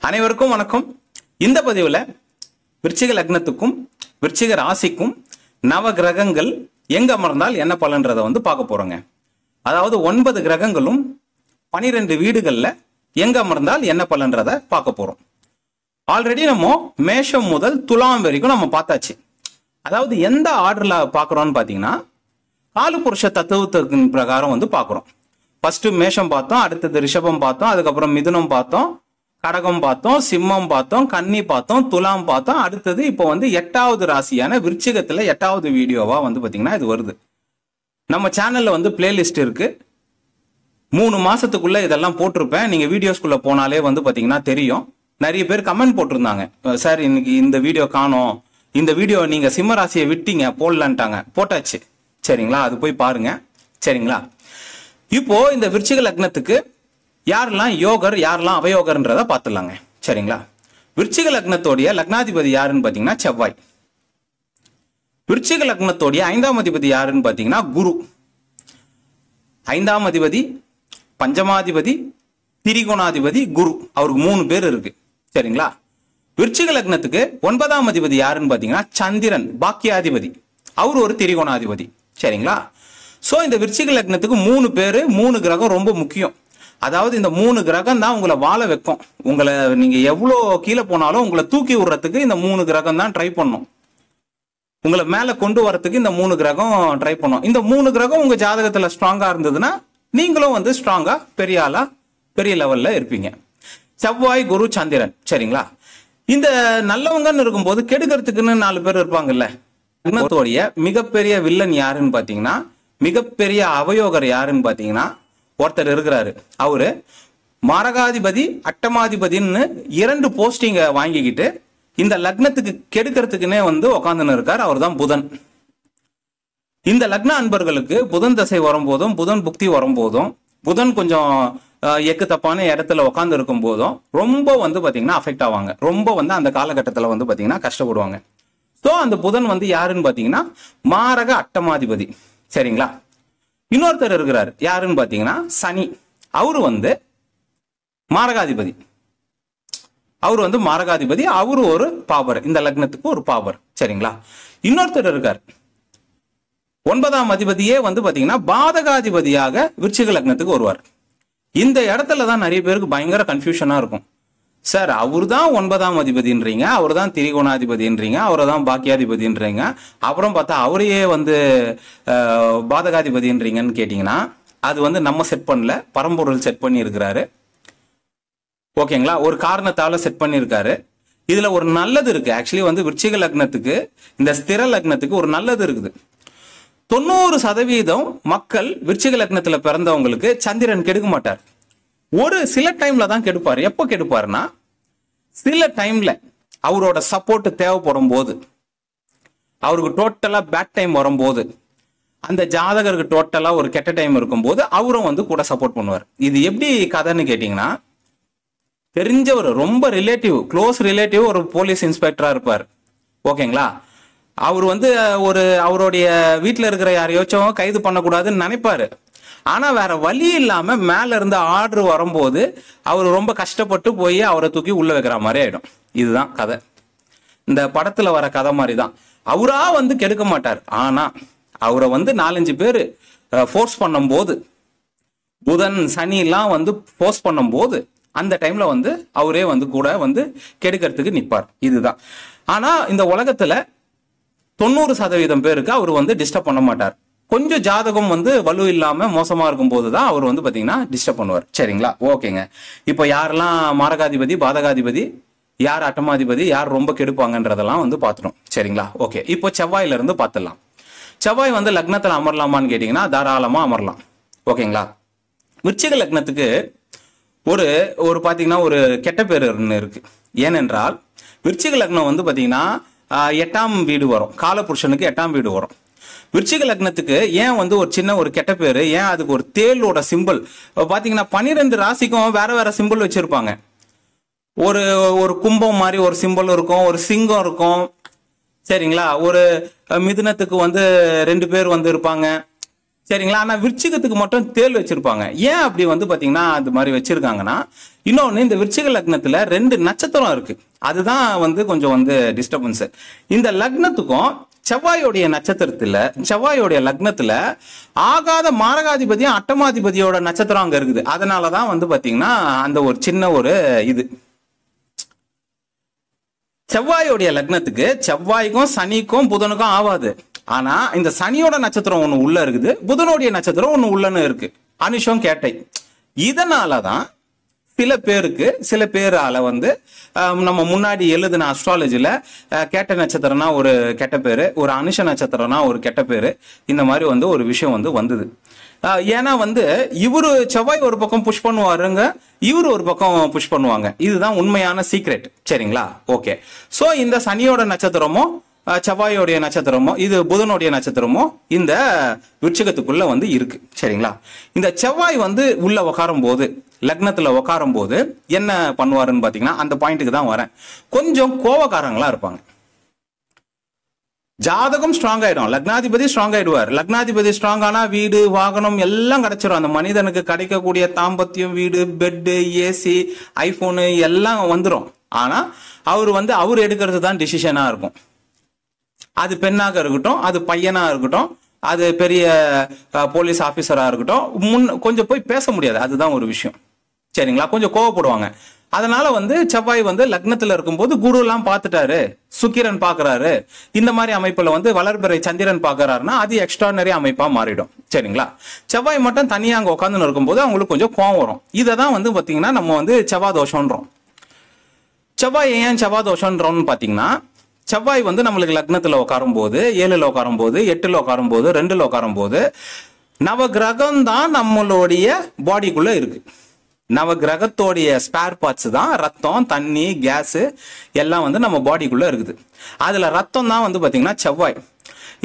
அனைவருக்கும் வணக்கம். இந்த பதிவுல விருச்சிக லக்னத்துக்கும் விருச்சிக ராசிக்கும் நவ கிரகங்கள் எங்க அமர்ந்தால் என்ன பலன்றதை பார்க்க போறோங்க. அதாவது 9 கிரகங்களும் 12 வீடுகள்ல எங்க அமர்ந்தால் என்ன பலன்றதை பார்க்க போறோம். ஆல்ரெடி நம்ம மேஷம் முதல் துலாம் வரைக்கும் நம்ம பார்த்தாச்சு. அதாவது எந்த ஆர்டர்ல பார்க்குறோம்னு பார்த்தீங்கன்னா காலபுருஷ தத்துவத்தின் பிரகாரம் பார்க்குறோம். ஃபர்ஸ்ட் மேஷம் பார்த்தோம், அடுத்தது ரிஷபம் பார்த்தோம், அதுக்கப்புறம் மிதுனம் பார்த்தோம், கடகம் பார்த்தோம், சிம்மம் பார்த்தோம், கன்னி பார்த்தோம், துலாம் பார்த்தோம். அடுத்தது இப்போ 8வது ராசியான விருச்சிகத்துல 8வது வீடியோவா பார்த்தீங்கன்னா இது வருது. நம்ம சேனல்ல பிளேலிஸ்ட் இருக்கு. 3 மாசத்துக்குள்ள இதெல்லாம் போட்டிருப்பேன். நீங்க வீடியோஸ்குள்ள போனாலே பாத்தீங்கன்னா தெரியும். நிறைய பேர் கமெண்ட் போட்டிருந்தாங்க, சார் இன்னைக்கு இந்த வீடியோ காணோம், இந்த வீடியோ நீங்க சிம்ம ராசியை விட்டீங்க போடலான்ட்டாங்க. போட்டாச்சு சரிங்களா, அது போய் பாருங்க சரிங்களா. இப்போ இந்த விருச்சிக லக்னத்துக்கு யாரெல்லாம் யோகர் யாரெல்லாம் அவயோகர்ன்றத பார்த்துடலாங்க சரிங்களா. விருச்சிக லக்னத்தோடைய லக்னாதிபதி யாருன்னு பாத்தீங்கன்னா செவ்வாய். விருச்சிக லக்னத்தோடைய 5ஆம் அதிபதி யாருன்னு பாத்தீங்கன்னா குரு. 5ஆம் அதிபதி, பஞ்சமாதிபதி, திரிகோணாதிபதி குரு. அவருக்கு 3 பேர் இருக்கு சரிங்களா. விருச்சிக லக்னத்துக்கு 9ஆம் அதிபதி யாருன்னு பாத்தீங்கன்னா சந்திரன், பாக்கியாதிபதி. அவர் ஒரு திரிகோணாதிபதி சரிங்களா. சோ இந்த விருச்சிக லக்னத்துக்கு 3 பேரு, 3 கிரகம் ரொம்ப முக்கியம். அதாவது இந்த 3 கிரகம் தான் உங்களை வாழ வைக்கும். உங்களை நீங்க எவ்வளவு கீழே போனாலும் உங்களை தூக்கி விடுறதுக்கு இந்த 3 கிரகம் தான் ட்ரை பண்ணும். உங்களை மேல கொண்டு வரதுக்கு இந்த 3 கிரகம் ட்ரை பண்ணும். இந்த 3 கிரகம் உங்க ஜாதகத்துல ஸ்ட்ராங்கா இருந்ததுன்னா நீங்களும் ஸ்ட்ராங்கா பெரிய ஆளா பெரிய லெவல்ல இருப்பீங்க. செவ்வாய், குரு, சந்திரன் சரிங்களா. இந்த நல்லவங்கன்னு இருக்கும்போது கெடுக்கிறதுக்குன்னு 4 பேர் இருப்பாங்கல்ல. லக்னத்தோடைய மிகப்பெரிய வில்லன் யாருன்னு பாத்தீங்கன்னா, மிகப்பெரிய அவயோகர் யாருன்னு பாத்தீங்கன்னா ஒருத்தர் இருக்கிறாரு. அவரு மாரகாதிபதி, அட்டமாதிபதினு 2 போஸ்டிங்க வாங்கிக்கிட்டு இந்த லக்னத்துக்கு கெடுக்கிறதுக்குன்னே உட்காந்துன்னு இருக்காரு. அவர் தான் புதன். இந்த லக்ன அன்பர்களுக்கு புதன் தசை வரும்போதும், புதன் புக்தி வரும்போதும், புதன் கொஞ்சம் எக்கு தப்பான இடத்துல உட்காந்து இருக்கும் போதும் ரொம்ப பாத்தீங்கன்னா அஃபெக்ட் ஆவாங்க. ரொம்ப அந்த காலகட்டத்துல பாத்தீங்கன்னா கஷ்டப்படுவாங்க. சோ அந்த புதன் யாருன்னு பாத்தீங்கன்னா மாரக அட்டமாதிபதி சரிங்களா. இன்னொருத்தர் இருக்கிறார் யாருன்னு பாத்தீங்கன்னா சனி. அவரு மாரகாதிபதி. அவரு மாரகாதிபதி. அவரு ஒரு பாவர், இந்த லக்னத்துக்கு ஒரு பாவர் சரிங்களா. இன்னொருத்தர் இருக்கார் 9ஆம் அதிபதியே பாத்தீங்கன்னா பாதகாதிபதியாக விருச்சிக லக்னத்துக்கு வருவார். இந்த இடத்துல தான் நிறைய பேருக்கு பயங்கர கன்ஃபியூஷனா இருக்கும். சார் அவரு தான் 9ஆம் அதிபதின்றீங்க, அவர் தான் திரிகோணாதிபதின்றீங்க, அவரை தான் பாக்கியாதிபதின்றீங்க, அப்புறம் பார்த்தா அவரையே பாதகாதிபதின்றீங்கன்னு கேட்டீங்கன்னா அது நம்ம செட் பண்ணல, பரம்பொருள் செட் பண்ணி இருக்கிறாரு ஓகேங்களா. ஒரு காரணத்தால செட் பண்ணியிருக்காரு. இதுல ஒரு நல்லது இருக்கு. ஆக்சுவலி விருச்சிக லக்னத்துக்கு, இந்த ஸ்திர லக்னத்துக்கு ஒரு நல்லது இருக்குது. 90% மக்கள் விருச்சிக லக்னத்துல பிறந்தவங்களுக்கு சந்திரன் கெடுக்க மாட்டார். ஒரு சில டைம்ல தான் கெடுப்பாரு. எப்போ கெடுப்பாருன்னா சில டைம்ல அவரோட சப்போர்ட் தேவைப்படும் போது, அவருக்கு டோட்டலா பேட் டைம் வரும்போது, அந்த ஜாதகருக்கு டோட்டலா ஒரு கெட்ட டைம் இருக்கும்போது அவரும் கூட சப்போர்ட் பண்ணுவார். இது எப்படி கதைன்னு கேட்டீங்கன்னா, தெரிஞ்ச ஒரு ரொம்ப ரிலேட்டிவ், க்ளோஸ் ரிலேட்டிவ் ஒரு போலீஸ் இன்ஸ்பெக்டரா இருப்பார் ஓகேங்களா. அவர் ஒரு அவருடைய வீட்டுல இருக்கிற யாரையாச்சும் கைது பண்ணக்கூடாதுன்னு நினைப்பாரு. ஆனா வேற வழி இல்லாம மேல இருந்து ஆர்டர் வரும்போது அவர் ரொம்ப கஷ்டப்பட்டு போய் அவரை தூக்கி உள்ள வைக்கிற மாதிரி ஆயிடும். இதுதான் கதை. இந்த படத்துல வர கதை மாதிரிதான். அவரா கெடுக்க மாட்டார். ஆனா அவரை 4-5 பேரு ஃபோர்ஸ் பண்ணும் போது, புதன் சனி எல்லாம் ஃபோர்ஸ் பண்ணும் போது, அந்த டைம்ல அவரே கூட கெடுக்கிறதுக்கு நிப்பார். இதுதான். ஆனா இந்த உலகத்துல 90% பேருக்கு அவர் டிஸ்டர்ப் பண்ண மாட்டார். கொஞ்சம் ஜாதகம் வலு இல்லாம மோசமா இருக்கும் போதுதான் அவர் பாத்தீங்கன்னா டிஸ்டர்ப் பண்ணுவார் சரிங்களா. ஓகேங்க. இப்ப யாரெல்லாம் மாரகாதிபதி, பாதகாதிபதி, யார் அட்டமாதிபதி, யார் ரொம்ப கெடுப்பாங்கன்றதெல்லாம் பாத்துட்டோம் சரிங்களா. ஓகே, இப்போ செவ்வாயில இருந்து பாத்துடலாம். செவ்வாய் லக்னத்துல அமரலாமான்னு கேட்டீங்கன்னா தாராளமா அமரலாம் ஓகேங்களா. விருச்சிக லக்னத்துக்கு ஒரு பாத்தீங்கன்னா ஒரு கெட்ட பேர் இருக்கு. ஏனென்றால் விருச்சிக லக்னம் பாத்தீங்கன்னா 8ஆம் வீடு வரும். காலபுருஷனுக்கு 8ஆம் வீடு வரும். விருச்சிக லக்னத்துக்கு ஏன் ஒரு சின்ன ஒரு கெட்ட பேரு, ஏன் அதுக்கு ஒரு தேளோட சிம்பிள் பாத்தீங்கன்னா 12 ராசிக்கும் வேற வேற சிம்பிள் வச்சிருப்பாங்க. ஒரு கும்பம் மாதிரி ஒரு சிம்பிள் இருக்கும், ஒரு சிங்கம் இருக்கும் சரிங்களா. ஒரு மிதுனத்துக்கு 2 பேர் இருப்பாங்க சரிங்களா. ஆனா விருச்சிகத்துக்கு மட்டும் தேள் வச்சிருப்பாங்க. ஏன் அப்படி வந்து பாத்தீங்கன்னா அது மாதிரி வச்சிருக்காங்கன்னா, இன்னொன்னு இந்த விருச்சிக லக்னத்துல 2 நட்சத்திரம் இருக்கு. அதுதான் வந்து கொஞ்சம் வந்து டிஸ்டர்பன்ஸ். இந்த லக்னத்துக்கும் செவ்வாயோடைய நட்சத்திரத்துல, செவ்வாயோடைய லக்னத்துல ஆகாத மாரகாதிபதியும் அட்டமாதிபதியோட நட்சத்திரம் அங்க இருக்குது. அதனாலதான் வந்து பாத்தீங்கன்னா அந்த ஒரு சின்ன ஒரு இது. செவ்வாயோடைய லக்னத்துக்கு செவ்வாய்க்கும் சனிக்கும் புதனுக்கும் ஆவாது. ஆனா இந்த சனியோட நட்சத்திரம் ஒண்ணு உள்ள இருக்குது, புதனுடைய நட்சத்திரம் ஒண்ணு உள்ளன்னு இருக்கு, அனுஷம் கேட்டை. இதனாலதான் சில பேரால வந்து நம்ம முன்னாடி எழுதின அஸ்ட்ராலஜில கேட்ட நட்சத்திரம்னா ஒரு கெட்ட பேரு, ஒரு அனுஷ நட்சத்திரம்னா ஒரு கெட்ட பேரு, இந்த மாதிரி வந்து ஒரு விஷயம் வந்து வந்தது. ஏன்னா வந்து இவரு செவ்வாய் ஒரு பக்கம் புஷ் பண்ணுவாருங்க, இவரு ஒரு பக்கம் புஷ் பண்ணுவாங்க. இதுதான் உண்மையான சீக்ரெட். சரிங்களா. ஓகே. சோ இந்த சனியோட நட்சத்திரமோ செவ்வாயோடைய நட்சத்திரமோ இது புதனுடைய நட்சத்திரமோ இந்த விருச்சிகத்துக்குள்ள வந்து இருக்கு. சரிங்களா. இந்த செவ்வாய் வந்து உள்ள உட்காரும் போது, லக்னத்துல உட்காரும் போது என்ன பண்ணுவாருன்னு பாத்தீங்கன்னா, அந்த பாயிண்ட்டுக்கு தான் வரேன். கொஞ்சம் கோவக்காரங்களா இருப்பாங்க. ஜாதகம் ஸ்ட்ராங் ஆயிடும், லக்னாதிபதி ஸ்ட்ராங் ஆயிடுவார். லக்னாதிபதி ஸ்ட்ராங் ஆனா வீடு வாகனம் எல்லாம் கிடைச்சிடும். அந்த மனிதனுக்கு கிடைக்கக்கூடிய தாம்பத்தியம், வீடு, பெட்டு, ஏசி, ஐபோனு எல்லாம் வந்துடும். ஆனா அவர் எடுக்கிறது தான் டிசிஷனா இருக்கும். அது பெண்ணாக இருக்கட்டும், அது பையனா இருக்கட்டும், அது பெரிய போலீஸ் ஆபீசரா இருக்கட்டும், கொஞ்சம் போய் பேச முடியாது. அதுதான் ஒரு விஷயம். சரிங்களா. கொஞ்சம் கோவப்படுவாங்க. அதனால வந்து செவ்வாய் வந்து லக்னத்துல இருக்கும்போது குரு எல்லாம் பார்த்துட்டாரு, சுக்கிரன் பாக்குறாரு, இந்த மாதிரி அமைப்புல வந்து வளர்பிறை சந்திரன் பாக்குறாருன்னா அது எக்ஸ்ட்ரானரி அமைப்பா மாறிடும். சரிங்களா. செவ்வாய் மட்டும் தனியா அங்க உட்காந்து இருக்கும்போது அவங்களுக்கு கொஞ்சம் கோவம் வரும். இததான் வந்து பாத்தீங்கன்னா நம்ம வந்து செவ்வாய் தோஷம்ன்றோம். செவ்வாய் ஏன் செவ்வாய் தோஷம்ன்றோம்னு பாத்தீங்கன்னா, செவ்வாய் வந்து நம்மளுக்கு லக்னத்துல உட்காரும் போது, 7ல உட்காரும் போது, 8ல உட்காரும் போது, 2ல உட்காரும் போது நவ கிரகம் தான் நம்மளுடைய பாடிக்குள்ள இருக்கு. நவ கிரகத்தோடைய ஸ்பேர் பார்ட்ஸ் தான் ரத்தம், தண்ணி, கேஸ் எல்லாம் வந்து நம்ம பாடிக்குள்ள இருக்குது. அதுல ரத்தம் தான் வந்து பாத்தீங்கன்னா செவ்வாய்.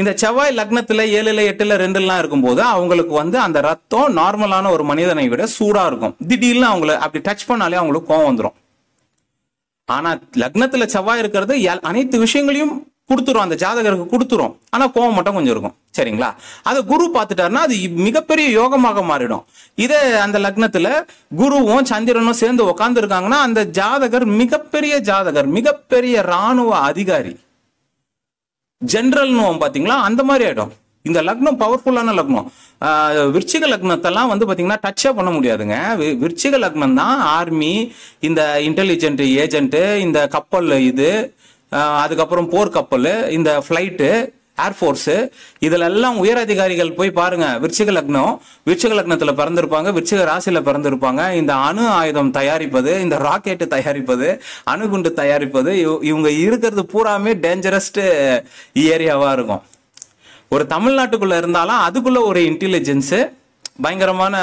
இந்த செவ்வாய் லக்னத்துல 7ல 8ல 2லாம் இருக்கும்போது அவங்களுக்கு வந்து அந்த ரத்தம் நார்மலான ஒரு மனிதனை விட சூடா இருக்கும். திடீர்னு அவங்களை அப்படி டச் பண்ணாலே அவங்களுக்கு கோவம் வந்துடும். ஆனா லக்னத்துல செவ்வாய் இருக்கிறது அனைத்து விஷயங்களையும் கொடுத்துரும், அந்த ஜாதகருக்கு கொடுத்துரும். ஆனா கோவம் மட்டும் கொஞ்சம் இருக்கும். சரிங்களா. அதை குரு பார்த்துட்டாருன்னா அது மிகப்பெரிய யோகமாக மாறிடும். இதே அந்த லக்னத்துல குருவும் சந்திரனும் சேர்ந்து உட்கார்ந்து இருக்காங்கன்னா அந்த ஜாதகர் மிகப்பெரிய ராணுவ அதிகாரி, ஜெனரல்னு பாத்தீங்களா, அந்த மாதிரி ஆயிடும். இந்த லக்னம் பவர்ஃபுல்லான லக்னம். விருச்சிக லக்னத்தெல்லாம் வந்து பாத்தீங்கன்னா டச்சே பண்ண முடியாதுங்க. விருச்சிக லக்னம் தான் ஆர்மி, இந்த இன்டெலிஜென்ட் ஏஜென்ட், இந்த கப்பல், இது அதுக்கப்புறம் போர்க்கப்பல், இந்த பிளைட்டு, ஏர்போர்ஸ், இதுல எல்லாம் உயர் அதிகாரிகள் போய் பாருங்க. விருச்சிக லக்னத்துல பிறந்திருப்பாங்க, விருச்சிக ராசியில பிறந்திருப்பாங்க. இந்த அணு ஆயுதம் தயாரிப்பது, இந்த ராக்கெட் தயாரிப்பது, அணுகுண்டு தயாரிப்பது, இவங்க இருக்கிறது பூராமே டேஞ்சரஸ்ட் ஏரியாவா இருக்கும். ஒரு தமிழ்நாட்டுக்குள்ள இருந்தாலும் அதுக்குள்ள ஒரு இன்டெலிஜென்ஸ், பயங்கரமான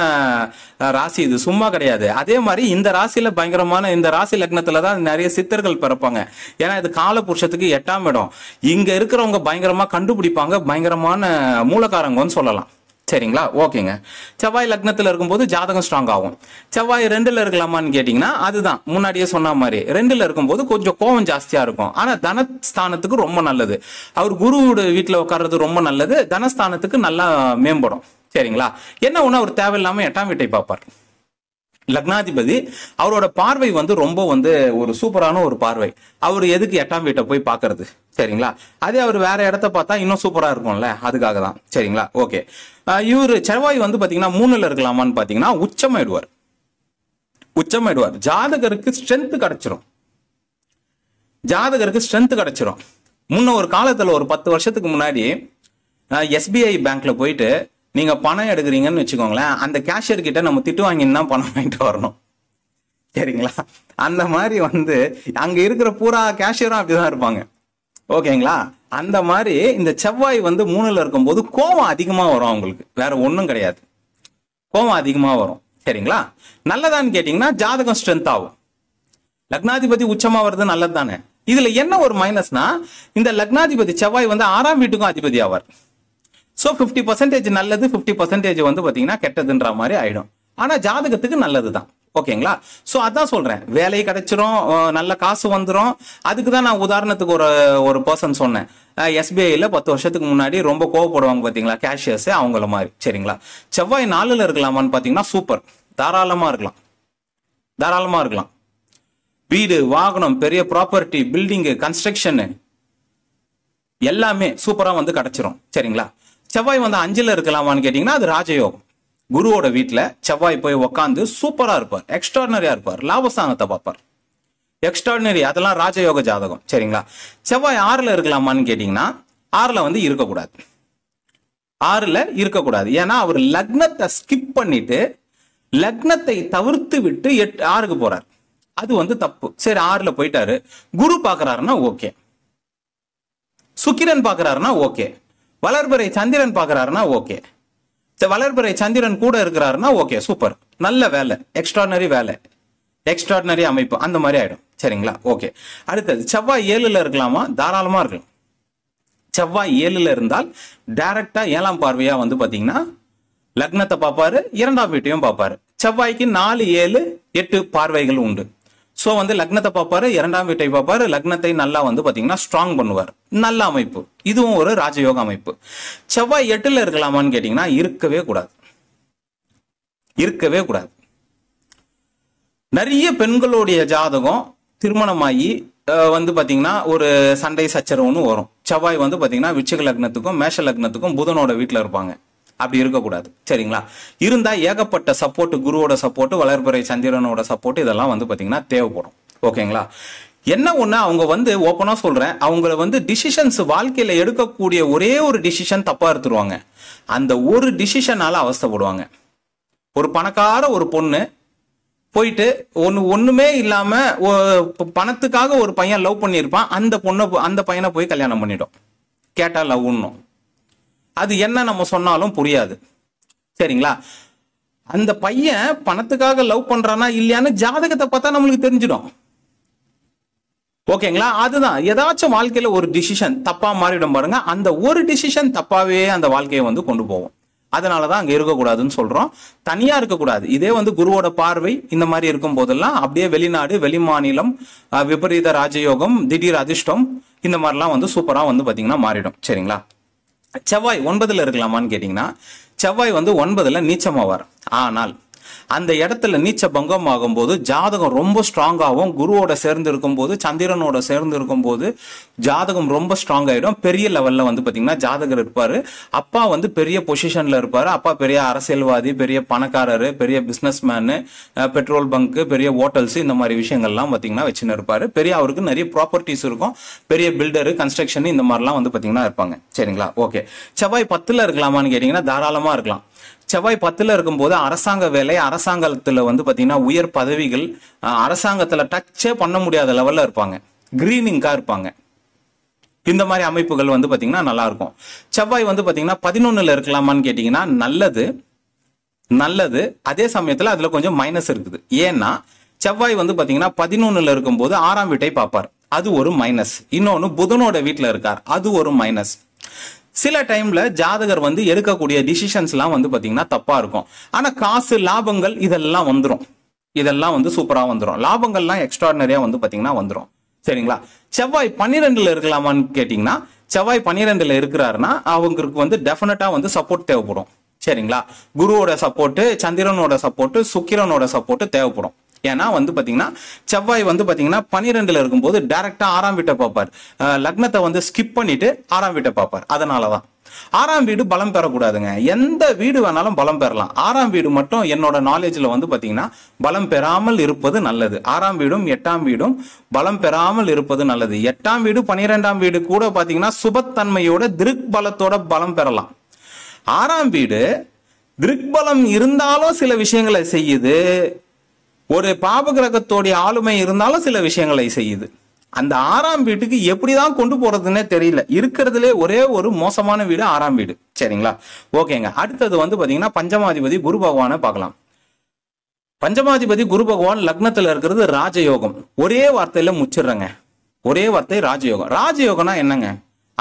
ராசி. இது சும்மா கிடையாது. அதே மாதிரி இந்த ராசியில பயங்கரமான, இந்த ராசி லக்னத்துலதான் நிறைய சித்தர்கள் பிறப்பாங்க. ஏன்னா இது கால புருஷத்துக்கு 8ஆம் இடம். இங்க இருக்கிறவங்க பயங்கரமா கண்டுபிடிப்பாங்க, பயங்கரமான மூலக்காரங்கன்னு சொல்லலாம். சரிங்களா. ஓகேங்க. செவ்வாய் லக்னத்துல இருக்கும்போது ஜாதகம் ஸ்ட்ராங் ஆகும். செவ்வாய் 2ல இருக்கலாமான்னு கேட்டீங்கன்னா அதுதான் முன்னாடியே சொன்ன மாதிரி 2ல இருக்கும்போது கொஞ்சம் கோவம் ஜாஸ்தியா இருக்கும். ஆனா தனஸ்தானத்துக்கு ரொம்ப நல்லது. அவர் குருவோட வீட்டுல உட்கார்றது ரொம்ப நல்லது. தனஸ்தானத்துக்கு நல்லா மேம்படும். சரிங்களா. என்ன ஒண்ணு, அவர் தேவையில்லாம 8ஆம் வீட்டை பார்ப்பார். லக்னாதிபதி அவரோட பார்வை வந்து ரொம்ப வந்து ஒரு சூப்பரான ஒரு பார்வை. அவர் எதுக்கு 8ஆம் வீட்டை போய் பாக்குறது. சரிங்களா. அதே அவர் வேற இடத்த பார்த்தா இன்னும் சூப்பரா இருக்கும்ல, அதுக்காக தான். சரிங்களா. ஓகே. இவரு செவ்வாய் வந்து பாத்தீங்கன்னா 3ல இருக்கலாமான்னு பாத்தீங்கன்னா உச்சமாயிடுவார். ஜாதகருக்கு ஸ்ட்ரென்த் கிடைச்சிரும். முன்ன ஒரு காலத்துல ஒரு 10 வருஷத்துக்கு முன்னாடி SBI பேங்க்ல போயிட்டு நீங்க பணம் எடுக்கிறீங்கன்னு வச்சுக்கோங்களேன், அந்த கேஷியர் கிட்ட நம்ம திட்டு வாங்கின்னு தான் பணம் வாங்கிட்டு வரணும். சரிங்களா. அந்த மாதிரி வந்து அங்க இருக்கிற பூரா கேஷியரும் அப்படிதான் இருப்பாங்க. ஓகேங்களா. அந்த மாதிரி இந்த செவ்வாய் வந்து 3ல இருக்கும்போது கோவம் அதிகமா வரும் அவங்களுக்கு, வேற ஒண்ணும் கிடையாது. கோவம் அதிகமா வரும். சரிங்களா. நல்லதான்னு கேட்டீங்கன்னா ஜாதகம் ஸ்ட்ரென்த் ஆகும். லக்னாதிபதி உச்சமா வருது, நல்லது தானே. இதுல என்ன ஒரு மைனஸ்னா, இந்த லக்னாதிபதி செவ்வாய் வந்து 6ஆம் வீட்டுக்கும் அதிபதி ஆவார். சோ 50% நல்லது, 50% வந்து பாத்தீங்கன்னா கெட்டதுன்ற மாதிரி ஆயிடும். ஆனா ஜாதகத்துக்கு நல்லதுதான். ஓகேங்களா? சோ அதான் சொல்றேன், வேலை கிடைச்சிரும், நல்ல காசு வந்துடும். அதுக்கு தான் நான் உதாரணத்துக்கு ஒரு பர்சன் சொன்னேன். SBIல 10 வருஷத்துக்கு முன்னாடி ரொம்ப கோவப்படுவாங்க பாத்தீங்களா, கேஷியர்ஸ், அவங்கள மாதிரி. சரிங்களா? செவ்வாய் 4ல இருக்கலாமான்னு பாத்தீங்கன்னா சூப்பர், தாராளமா இருக்கலாம், தாராளமா இருக்கலாம். வீடு, வாகனம், பெரிய ப்ராப்பர்ட்டி, பில்டிங், கன்ஸ்ட்ரக்ஷன் எல்லாமே சூப்பரா வந்து கிடைச்சிரும். சரிங்களா? செவ்வாய் வந்து 5ல இருக்கலாமான்னு கேட்டீங்கன்னா அது ராஜயோகம். குருவோட வீட்டுல செவ்வாய் போய் உட்காந்து சூப்பரா இருப்பார், எக்ஸ்ட்ராடனரியா இருப்பார், லாபஸ்தானத்தை பார்ப்பார், எக்ஸ்ட்ராடனரி. அதெல்லாம் ராஜயோக ஜாதகம். சரிங்களா? செவ்வாய் 6ல இருக்கலாமான்னு கேட்டீங்கன்னா 6ல வந்து இருக்கக்கூடாது, 6ல இருக்கக்கூடாது. ஏன்னா அவர் லக்னத்தை ஸ்கிப் பண்ணிட்டு லக்னத்தை தவிர்த்து விட்டு 6க்கு போறார். அது வந்து தப்பு. சரி, 6ல போயிட்டாரு, குரு பாக்குறாருன்னா ஓகே, சுக்கிரன் பாக்குறாருன்னா ஓகே, வளர்பிறை சந்திரன் பாக்குறாருன்னா ஓகே, வளர்பிறை சந்திரன் கூட இருக்கிறாருன்னா ஓகே, சூப்பர், நல்ல வேலை, எக்ஸ்ட்ராடனரி வேலை, எக்ஸ்ட்ராடனரி அமைப்பு, அந்த மாதிரி ஆயிடும். சரிங்களா? ஓகே. அடுத்தது செவ்வாய் 7ல இருக்கலாமா? தாராளமா இருக்கலாம். செவ்வாய் 7ல இருந்தால் டைரக்டா 7ஆம் பார்வையா வந்து பாத்தீங்கன்னா லக்னத்தை பார்ப்பாரு, 2ஆம் வீட்டையும் பார்ப்பாரு. செவ்வாய்க்கு 4, 7, 8 பார்வைகள் உண்டு. சோ வந்து லக்னத்தை பார்ப்பாரு, 2ஆம் வீட்டை பார்ப்பாரு, லக்னத்தை நல்லா வந்து பாத்தீங்கன்னா ஸ்ட்ராங் பண்ணுவார். நல்ல அமைப்பு, இதுவும் ஒரு ராஜயோக அமைப்பு. செவ்வாய் 8ல இருக்கலாமான்னு கேட்டீங்கன்னா இருக்கவே கூடாது, இருக்கவே கூடாது. நிறைய பெண்களுடைய ஜாதகம் திருமணமாகி வந்து பாத்தீங்கன்னா ஒரு சண்டை சச்சரவுன்னு வரும். செவ்வாய் வந்து பாத்தீங்கன்னா விருச்சிக லக்னத்துக்கும் மேஷ லக்னத்துக்கும் புதனோட வீட்டுல இருப்பாங்க. அப்படி இருக்கக்கூடாது. சரிங்களா? இருந்தா ஏகப்பட்ட சப்போர்ட், குருவோட சப்போர்ட், வளர்பிறை சந்திரனோட சப்போர்ட், இதெல்லாம் வந்து பாத்தீங்கன்னா தேவைப்படும். ஓகேங்களா? என்ன ஒண்ணு, அவங்க வந்து ஓப்பனா சொல்றேன், அவங்க வந்து டிசிஷன்ஸ் வாழ்க்கையில எடுக்கக்கூடிய ஒரே ஒரு டிசிஷன் தப்பா எடுத்துருவாங்க. அந்த ஒரு டிசிஷனால அவஸ்தைப்படுவாங்க. ஒரு பணக்கார ஒரு பொண்ணு போயிட்டு ஒண்ணுமே இல்லாம பணத்துக்காக ஒரு பையன் லவ் பண்ணியிருப்பான், அந்த பையனை போய் கல்யாணம் பண்ணிடும். கேட்டா லவ்னும், அது என்ன நம்ம சொன்னாலும் புரியாது. சரிங்களா? அந்த பையன் பணத்துக்காக லவ் பண்றானா இல்லையான்னு ஜாதகத்தை பார்த்தா நம்மளுக்கு தெரிஞ்சிடும். ஓகேங்களா? அதுதான், ஏதாச்சும் வாழ்க்கையில ஒரு டிசிஷன் தப்பா மாறிடும் பாருங்க, அந்த ஒரு டிசிஷன் தப்பாவே அந்த வாழ்க்கையை வந்து கொண்டு போகும். அதனாலதான் அங்க இருக்கக்கூடாதுன்னு சொல்றோம். தனியா இருக்கக்கூடாது. இதே வந்து குருவோட பார்வை இந்த மாதிரி இருக்கும் போதெல்லாம் அப்படியே வெளிநாடு, வெளிமாநிலம், விபரீத ராஜயோகம், திடீர் அதிர்ஷ்டம், இந்த மாதிரிலாம் வந்து சூப்பரா வந்து பாத்தீங்கன்னா மாறிடும். சரிங்களா? செவ்வாய் 9ல இருக்கலாமான்னு கேட்டீங்கன்னா செவ்வாய் வந்து 9ல நீச்சமாவார். ஆனால் அந்த இடத்துல நீச்ச பங்கம் ஆகும்போது ஜாதகம் ரொம்ப ஸ்ட்ராங்காகவும், குருவோட சேர்ந்து இருக்கும் போது, சந்திரனோட சேர்ந்து இருக்கும் போது ஜாதகம் ரொம்ப ஸ்ட்ராங் ஆயிடும். பெரிய லெவல்ல வந்து பாத்தீங்கன்னா ஜாதகர் இருப்பாரு. அப்பா வந்து பெரிய பொசிஷன்ல இருப்பாரு. அப்பா பெரிய அரசியல்வாதி, பெரிய பணக்காரரு, பெரிய பிசினஸ் மேனு, பெட்ரோல் பங்க், பெரிய ஹோட்டல்ஸ், இந்த மாதிரி விஷயங்கள்லாம் பாத்தீங்கன்னா வச்சுன்னு இருப்பாரு. பெரிய அவருக்கு நிறைய ப்ராப்பர்ட்டிஸ் இருக்கும். பெரிய பில்டரு, கன்ஸ்ட்ரக்ஷன், இந்த மாதிரிலாம் வந்து பாத்தீங்கன்னா இருப்பாங்க. சரிங்களா? ஓகே. செவ்வாய் 10ல இருக்கலாமான்னு கேட்டீங்கன்னா தாராளமா இருக்கலாம். செவ்வாய் 10ல இருக்கும்போது அரசாங்க வேலை, அரசாங்கத்துல வந்து பாத்தீங்கன்னா உயர் பதவிகள், அரசாங்கத்துல டச்சே பண்ண முடியாத லெவல்ல இருப்பாங்க, கிரீனிங்கா இருப்பாங்க. இந்த மாதிரி அமைப்புகள் வந்து பாத்தீங்கன்னா நல்லா இருக்கும். செவ்வாய் வந்து பாத்தீங்கன்னா 11ல இருக்கலாமான்னு கேட்டீங்கன்னா நல்லது, நல்லது. அதே சமயத்துல அதுல கொஞ்சம் மைனஸ் இருக்குது. ஏன்னா செவ்வாய் வந்து பாத்தீங்கன்னா 11ல இருக்கும்போது 6ஆம் வீட்டை பார்ப்பார், அது ஒரு மைனஸ். இன்னொன்னு புதனோட வீட்டுல இருக்கார், அது ஒரு மைனஸ். சில டைம்ல ஜாதகர் வந்து எடுக்கக்கூடிய டிசிஷன்ஸ் எல்லாம் வந்து பாத்தீங்கன்னா தப்பா இருக்கும். ஆனா காசு, லாபங்கள் இதெல்லாம் வந்துடும், இதெல்லாம் வந்து சூப்பரா வந்துடும். லாபங்கள்லாம் எக்ஸ்ட்ராடனரியா வந்து பாத்தீங்கன்னா வந்துடும். சரிங்களா? செவ்வாய் 12ல இருக்கலாமான்னு கேட்டீங்கன்னா செவ்வாய் 12ல இருக்கிறாருன்னா அவங்களுக்கு வந்து டெஃபினட்டா வந்து சப்போர்ட் தேவைப்படும். சரிங்களா? குருவோட சப்போர்ட், சந்திரனோட சப்போர்ட், சுக்கிரனோட சப்போர்ட் தேவைப்படும். ஏன்னா வந்து பாத்தீங்கன்னா செவ்வாய் வந்து பாத்தீங்கன்னா 12ல இருக்கும்போது டைரக்டா 6ஆம் வீட்டை பார்ப்பார். லக்னத்தை வந்து ஸ்கிப் பண்ணிட்டு 6ஆம் வீட்டை பார்ப்பார். அதனாலதான் 6ஆம் வீடு பலம் பெறக்கூடாதுங்க. எந்த வீடு வேணாலும் பலம் பெறலாம். 6ஆம் வீடு மட்டும் என்னோட நாலேஜ்ல வந்து பாத்தீங்கன்னா பலம் பெறாமல் இருப்பது நல்லது. 6ஆம் வீடும் 8ஆம் வீடும் பலம் பெறாமல் இருப்பது நல்லது. 8ஆம் வீடு 12ஆம் வீடு கூட பாத்தீங்கன்னா சுபத்தன்மையோட திருக் பலத்தோட பலம் பெறலாம். 6ஆம் வீடு திருக்பலம் இருந்தாலும் சில விஷயங்களை செய்யுது, ஒரு பாபகிரகத்தோடைய ஆளுமை இருந்தாலும் சில விஷயங்களை செய்யுது. அந்த 6ஆம் வீட்டுக்கு எப்படிதான் கொண்டு போறதுன்னே தெரியல. இருக்கிறதுலே ஒரே ஒரு மோசமான வீடு 6ஆம் வீடு. சரிங்களா? ஓகேங்க. அடுத்தது வந்து பாத்தீங்கன்னா பஞ்சமாதிபதி குரு பகவானை பார்க்கலாம். பஞ்சமாதிபதி குரு பகவான் லக்னத்துல இருக்கிறது ராஜயோகம். ஒரே வார்த்தையில முச்சிடுறேங்க, ஒரே வார்த்தை ராஜயோகம். ராஜயோகம்னா என்னங்க?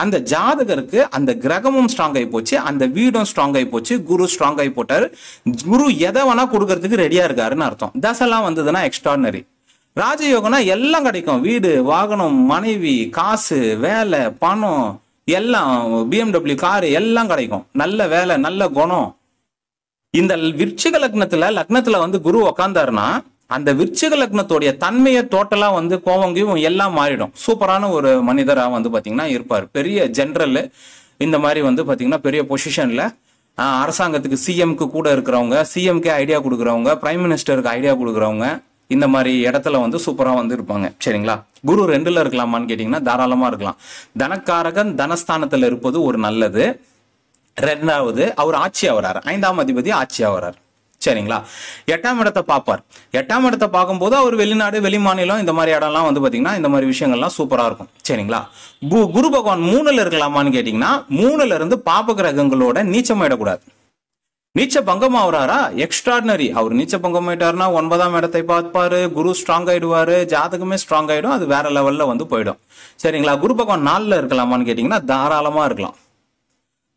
அந்த ஜாதகருக்கு அந்த கிரகமும் ஸ்ட்ராங் ஆகி போச்சு, அந்த வீடும் ஸ்ட்ராங் ஆகி போச்சு, குரு ஸ்ட்ராங் ஆகி போட்டாரு. குரு எதை வேணா கொடுக்கறதுக்கு ரெடியா இருக்காருன்னு அர்த்தம். தசைலாம் வந்ததுன்னா எக்ஸ்ட்ராடினரி. ராஜயோகம்னா எல்லாம் கிடைக்கும், வீடு, வாகனம், மனைவி, காசு, வேலை, பணம், எல்லாம், BMW காரு எல்லாம் கிடைக்கும், நல்ல வேலை, நல்ல குணம். இந்த விருச்சிக லக்னத்துல வந்து குரு உக்காந்தாருன்னா அந்த விருச்சிக லக்னத்தோடைய தன்மையை டோட்டலா வந்து கோவங்கையும் எல்லாம் மாறிடும். சூப்பரான ஒரு மனிதரா வந்து பாத்தீங்கன்னா இருப்பார். பெரிய ஜெனரல், இந்த மாதிரி வந்து பாத்தீங்கன்னா பெரிய பொசிஷன்ல அரசாங்கத்துக்கு சிஎம்க்கு கூட இருக்கிறவங்க, சிஎம்கே ஐடியா கொடுக்குறவங்க, பிரைம் மினிஸ்டருக்கு ஐடியா கொடுக்குறவங்க, இந்த மாதிரி இடத்துல வந்து சூப்பரா வந்து இருப்பாங்க. சரிங்களா? குரு 2ல இருக்கலாமான்னு கேட்டீங்கன்னா தாராளமா இருக்கலாம். தனக்காரகன் தனஸ்தானத்துல இருப்பது ஒரு நல்லது. 2வது அவர் ஆட்சியா வர்றாரு, 5ஆம் அதிபதி ஆட்சியா வர்றாரு. சரிங்களா? 8ஆம் இடத்தை பார்ப்பார். 8ஆம் இடத்தை பார்க்கும்போது அவர் வெளிநாடு, வெளி மாநிலம், இந்த மாதிரி இடம்லாம் வந்து பாத்தீங்கன்னா இந்த மாதிரி விஷயங்கள்லாம் சூப்பரா இருக்கும். சரிங்களா? குரு பகவான் 3ல இருக்கலாமான்னு கேட்டீங்கன்னா 3ல இருந்து பாப கிரகங்களோட நீச்சமாயிடக்கூடாது. நீச்ச பங்கம் ஆகுறாரா? எக்ஸ்ட்ராடினரி. அவர் நீச்ச பங்கம் ஆயிட்டாருன்னா 9ஆம் இடத்தை பார்ப்பாரு, குரு ஸ்ட்ராங் ஆயிடுவாரு, ஜாதகமே ஸ்ட்ராங் ஆயிடும், அது வேற லெவல்ல வந்து போயிடும். சரிங்களா? குரு பகவான் 4ல இருக்கலாமான்னு கேட்டீங்கன்னா தாராளமா இருக்கலாம்,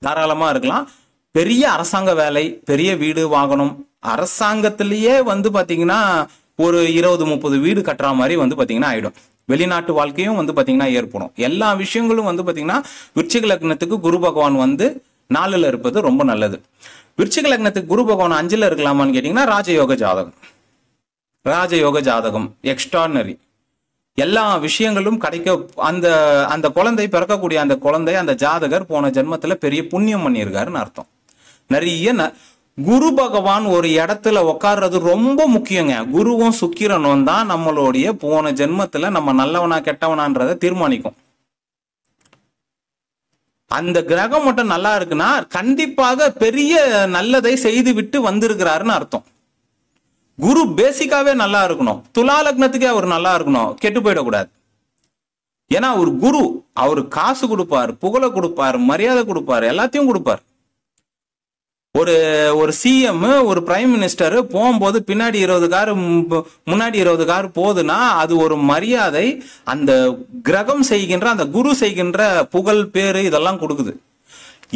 தாராளமா இருக்கலாம். பெரிய அரசாங்க வேலை, பெரிய வீடு, வாகனம், அரசாங்கத்திலேயே வந்து பாத்தீங்கன்னா ஒரு 20-30 வீடு கட்டுற மாதிரி வந்து பாத்தீங்கன்னா ஆயிடும். வெளிநாட்டு வாழ்க்கையும் வந்து பாத்தீங்கன்னா ஏற்படும். எல்லா விஷயங்களும் வந்து பாத்தீங்கன்னா விருச்சிக லக்னத்துக்கு குரு பகவான் வந்து 4ல இருப்பது ரொம்ப நல்லது. விருச்சிக லக்னத்துக்கு குரு பகவான் 5ல இருக்கலாமான்னு கேட்டீங்கன்னா ராஜயோக ஜாதகம். ராஜயோக ஜாதகம் எக்ஸ்ட்ராடினரி. எல்லா விஷயங்களும் கிடைக்க, அந்த அந்த குழந்தை பிறக்கக்கூடிய அந்த குழந்தை, அந்த ஜாதகர் போன ஜென்மத்துல பெரிய புண்ணியம் பண்ணியிருக்காருன்னு அர்த்தம். நிறைய குரு பகவான் ஒரு இடத்துல உட்கார்றது ரொம்ப முக்கியங்க. குருவும் சுக்கிரனும் தான் நம்மளுடைய போன ஜென்மத்துல நம்ம நல்லவனா கெட்டவனான்றதை தீர்மானிக்கும். அந்த கிரகம் மட்டும் நல்லா இருக்குன்னா கண்டிப்பாக பெரிய நல்லதை செய்து விட்டு வந்திருக்கிறாருன்னு அர்த்தம். குரு பேசிக்காவே நல்லா இருக்கணும். துலா லக்னத்துக்கே அவர் நல்லா இருக்கணும், கெட்டு போயிடக்கூடாது. ஏன்னா ஒரு குரு, அவரு காசு கொடுப்பார், புகழை கொடுப்பார், மரியாதை கொடுப்பார், எல்லாத்தையும் கொடுப்பார். ஒரு சிஎம், ஒரு பிரைம் மினிஸ்டர் போகும்போது பின்னாடி 20 காரு, முன்னாடி 20 காரு போகுதுன்னா அது ஒரு மரியாதை. அந்த கிரகம் செய்கின்ற, அந்த குரு செய்கின்ற புகழ், பேரு இதெல்லாம் கொடுக்குது.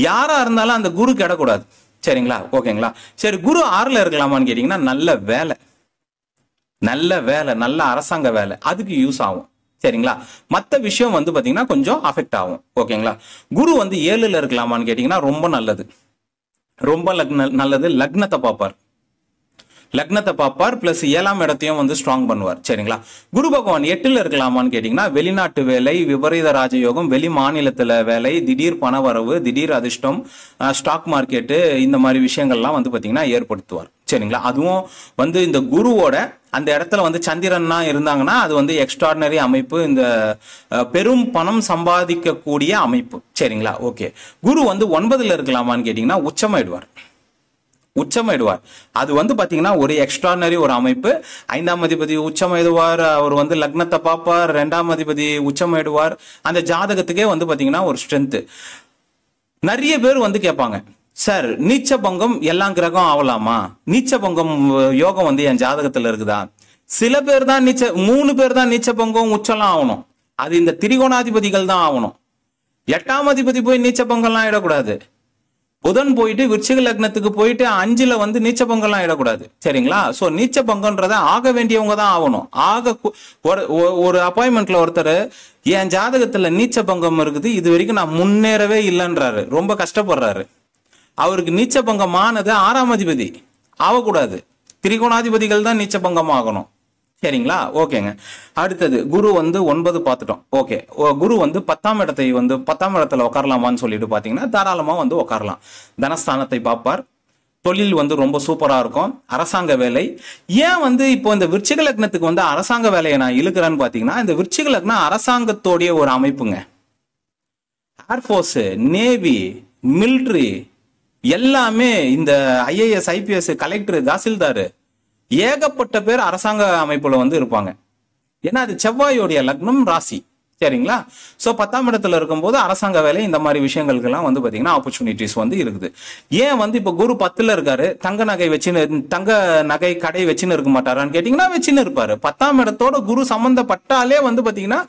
யாரா இருந்தாலும் அந்த குரு கெடக்கூடாது. சரிங்களா? ஓகேங்களா? சரி, குரு 6ல இருக்கலாமான்னு கேட்டீங்கன்னா நல்ல வேலை, நல்ல வேலை, நல்ல அரசாங்க வேலை, அதுக்கு யூஸ் ஆகும். சரிங்களா? மற்ற விஷயம் வந்து பாத்தீங்கன்னா கொஞ்சம் அஃபெக்ட் ஆகும். ஓகேங்களா? குரு வந்து 7ல இருக்கலாமான்னு கேட்டீங்கன்னா ரொம்ப நல்லது, ரொம்ப நல்லது. லக்னத்தை பார்ப்பார், லக்னத்தை பார்ப்பார், பிளஸ் 7ஆம் இடத்தையும் வந்து ஸ்ட்ராங் பண்ணுவார். சரிங்களா? குரு பகவான் 8ல இருக்கலாமான்னு கேட்டீங்கன்னா வெளிநாட்டு வேலை, விபரீத ராஜயோகம், வெளி மாநிலத்துல வேலை, திடீர் பணவரவு, திடீர் அதிர்ஷ்டம், ஸ்டாக் மார்க்கெட்டு, இந்த மாதிரி விஷயங்கள்லாம் வந்து பாத்தீங்கன்னா ஏற்படுத்துவார். சரிங்களா? அதுவும் வந்து இந்த குருவோட அந்த இடத்துல வந்து சந்திரன்னா இருந்தாங்கன்னா அது வந்து எக்ஸ்ட்ராடினரி அமைப்பு, இந்த பெரும் பணம் சம்பாதிக்கக்கூடிய அமைப்பு. சரிங்களா? ஓகே. குரு வந்து 9ல இருக்கலாமான்னு கேட்டீங்கன்னா உச்சமாயிடுவார், உச்சமாயிடுவார். அது வந்து பாத்தீங்கன்னா ஒரு எக்ஸ்ட்ராடினரி ஒரு அமைப்பு. 5ஆம் அதிபதி உச்சமாயிடுவார், அவர் வந்து லக்னத்தை பார்ப்பார், 2ஆம் அதிபதி உச்சமாயிடுவார். அந்த ஜாதகத்துக்கே வந்து பாத்தீங்கன்னா ஒரு ஸ்ட்ரென்த். நிறைய பேர் வந்து கேட்பாங்க, சார் நீச்ச பங்கம் எல்லா கிரகம் ஆகலாமா? நீச்ச பங்கம் யோகம் வந்து என் ஜாதகத்துல இருக்குதா? சில பேர் தான் 3 பேர் தான் நீச்ச பங்கம் உச்சலாம் ஆகணும். அது இந்த திரிகோணாதிபதிகள் தான் ஆகணும். 8ஆம் அதிபதி போய் நீச்ச பங்கம்லாம் ஆயிடக்கூடாது. புதன் போயிட்டு விருச்சிக லக்னத்துக்கு போயிட்டு 5ல வந்து நீச்ச பங்கம்லாம் ஆயிடக்கூடாது. சரிங்களா? சோ நீச்ச பங்கம்ன்றத ஆக வேண்டியவங்க தான் ஆகணும். ஒரு அப்பாயின்மெண்ட்ல ஒருத்தர் என் ஜாதகத்துல நீச்ச பங்கம் இருக்குது, இது வரைக்கும் நான் முன்னேறவே இல்லைன்றாரு, ரொம்ப கஷ்டப்படுறாரு. அவருக்கு நீச்ச பங்கம் ஆனது 6ஆம் அதிபதி ஆகக்கூடாது, திரிகோணாதிபதிகள் தான் நீச்ச பங்கம் ஆகணும். சரிங்களா? ஓகேங்க. அடுத்தது குரு வந்து 9 பார்த்துட்டோம். ஓகே. குரு வந்து 10ஆம் இடத்தை வந்து 10ஆம் இடத்துல உட்காரலாமான்னு சொல்லிட்டு பாத்தீங்கன்னா தாராளமா வந்து உட்காரலாம். தனஸ்தானத்தை பார்ப்பார், தொழில் வந்து ரொம்ப சூப்பரா இருக்கும், அரசாங்க வேலை. ஏன் வந்து இப்போ இந்த விருச்சிக லக்னத்துக்கு வந்து அரசாங்க வேலையை நான் இழுக்கிறேன்னு பாத்தீங்கன்னா, இந்த விருச்சிக லக்னம் அரசாங்கத்தோடைய ஒரு அமைப்புங்க. ஏர்போர்ஸ், நேவி, மிலிட்ரி எல்லாமே, இந்த IAS, IPS, கலெக்டர், தாசில்தார், ஏகப்பட்ட பேர் அரசாங்க அமைப்புல வந்து இருப்பாங்க. ஏன்னா அது செவ்வாயோடைய லக்னம், ராசி. சரிங்களா? சோ 10ஆம் இடத்துல இருக்கும்போது அரசாங்க வேலை இந்த மாதிரி விஷயங்களுக்கெல்லாம் வந்து பாத்தீங்கன்னா ஆப்பர்ச்சுனிட்டிஸ் வந்து இருக்குது. ஏன் வந்து இப்ப குரு 10ல இருக்காரு, தங்க நகை கடை வச்சுன்னு இருக்க மாட்டாரான்னு கேட்டீங்கன்னா வச்சுன்னு இருப்பாரு. 10ஆம் இடத்தோட குரு சம்பந்தப்பட்டாலே வந்து பாத்தீங்கன்னா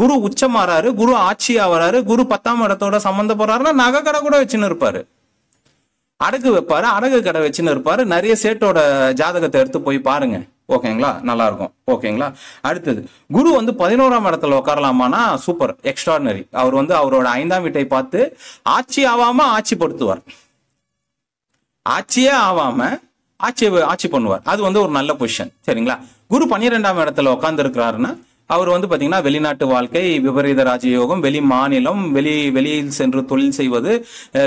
குரு உச்சமாறாரு, குரு ஆட்சி ஆவறாரு, குரு 10ஆம் இடத்தோட சம்பந்தப்படுறாருன்னா நகை கடை கூட வச்சுன்னு இருப்பாரு, அடகு வைப்பாரு, அடகு கடை வச்சுன்னு இருப்பாரு. நிறைய சேட்டோட ஜாதகத்தை எடுத்து போய் பாருங்க. ஓகேங்களா? நல்லா இருக்கும். ஓகேங்களா? அடுத்தது குரு வந்து 11ஆம் இடத்துல உட்காரலாமானா சூப்பர், எக்ஸ்ட்ராடினரி. அவர் வந்து அவரோட 5ஆம் வீட்டை பார்த்து ஆட்சி ஆவாம ஆட்சிப்படுத்துவார், ஆட்சியே ஆவாம ஆட்சி பண்ணுவார். அது வந்து ஒரு நல்ல பொசிஷன். சரிங்களா? குரு 12ஆம் இடத்துல உட்கார்ந்து இருக்கிறாருன்னா அவர் வந்து பாத்தீங்கன்னா வெளிநாட்டு வாழ்க்கை, விபரீத ராஜயோகம், வெளி மாநிலம், வெளியில் சென்று தொழில் செய்வது,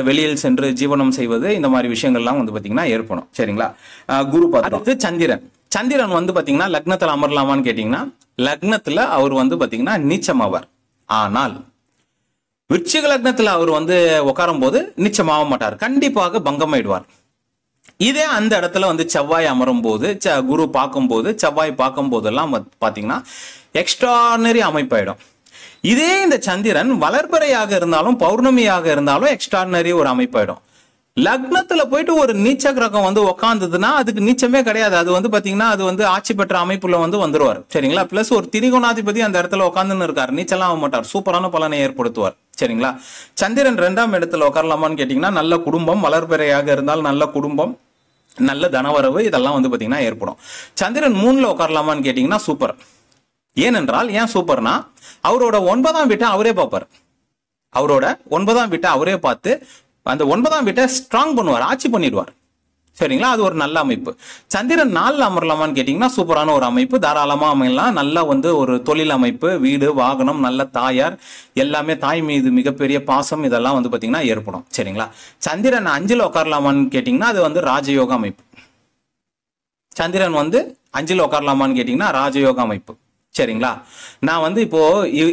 வெளியில் சென்று ஜீவனம் செய்வது, இந்த மாதிரி விஷயங்கள்லாம் வந்து பாத்தீங்கன்னா ஏற்படும். சரிங்களா? குரு அடுத்து சந்திரன் வந்து பாத்தீங்கன்னா லக்னத்துல அமரலாமான்னு கேட்டீங்கன்னா லக்னத்துல அவர் வந்து பாத்தீங்கன்னா நீச்சம் ஆவார். ஆனால் விருச்சிக லக்னத்துல அவர் வந்து உட்காரும் போது நீச்சமாக மாட்டார், கண்டிப்பாக பங்கமாயிடுவார். இதே அந்த இடத்துல வந்து செவ்வாய் அமரும் போது, குரு பார்க்கும்போது, செவ்வாய் பார்க்கும் போதெல்லாம் பாத்தீங்கன்னா எக்ஸ்ட்ரானரி அமைப்பாயிடும். இதே இந்த சந்திரன் வளர்பிறையாக இருந்தாலும் பௌர்ணமியாக இருந்தாலும் எக்ஸ்ட்ரானரி ஒரு அமைப்பாயிடும். லக்னத்துல போயிட்டு ஒரு நீச்ச கிரகம் வந்து உட்கார்ந்ததுன்னா அதுக்கு நீச்சமே கிடையாது. அது வந்து பாத்தீங்கன்னா அது வந்து ஆட்சி பெற்ற அமைப்புல வந்து வந்துருவார். சரிங்களா? பிளஸ் ஒரு திரிகோணாதிபதி அந்த இடத்துல உட்கார்ந்துன்னு இருக்காரு, நீச்சலாம் ஆக மாட்டார், சூப்பரான பலனை ஏற்படுத்துவார். சரிங்களா? சந்திரன் 2ஆம் இடத்துல உட்காரலாமான்னு கேட்டீங்கன்னா நல்ல குடும்பம், வளர்பிறையாக இருந்தால் நல்ல குடும்பம், நல்ல தனவரவு, இதெல்லாம் வந்து பாத்தீங்கன்னா ஏற்படும். சந்திரன் 3ல உட்காரலாமான்னு கேட்டீங்கன்னா சூப்பர். ஏனென்றால் ஏன் சூப்பர்னா அவரோட 9ஆம் வீட்டை அவரே பார்ப்பார், அவரோட 9ஆம் வீட்டை அவரே பார்த்து அந்த 9ஆம் வீட்டை ஸ்ட்ராங் பண்ணுவார், ஆட்சி பண்ணிடுவார். சரிங்களா? அது ஒரு நல்ல அமைப்பு. சந்திரன் 4ல அமரலாமான்னு கேட்டீங்கன்னா சூப்பரான ஒரு அமைப்பு, தாராளமா அமையலாம். நல்லா வந்து ஒரு தொழில் அமைப்பு, வீடு வாகனம், நல்ல தாயார், எல்லாமே தாய் மீது மிகப்பெரிய பாசம், இதெல்லாம் வந்து பாத்தீங்கன்னா ஏற்படும். சரிங்களா? சந்திரன் 5ல உட்காரலாமான்னு கேட்டீங்கன்னா அது வந்து ராஜயோக அமைப்பு. சந்திரன் வந்து 5ல உட்காரலாமான்னு கேட்டீங்கன்னா ராஜயோக அமைப்பு. சரிங்களா? நான் வந்து இப்போ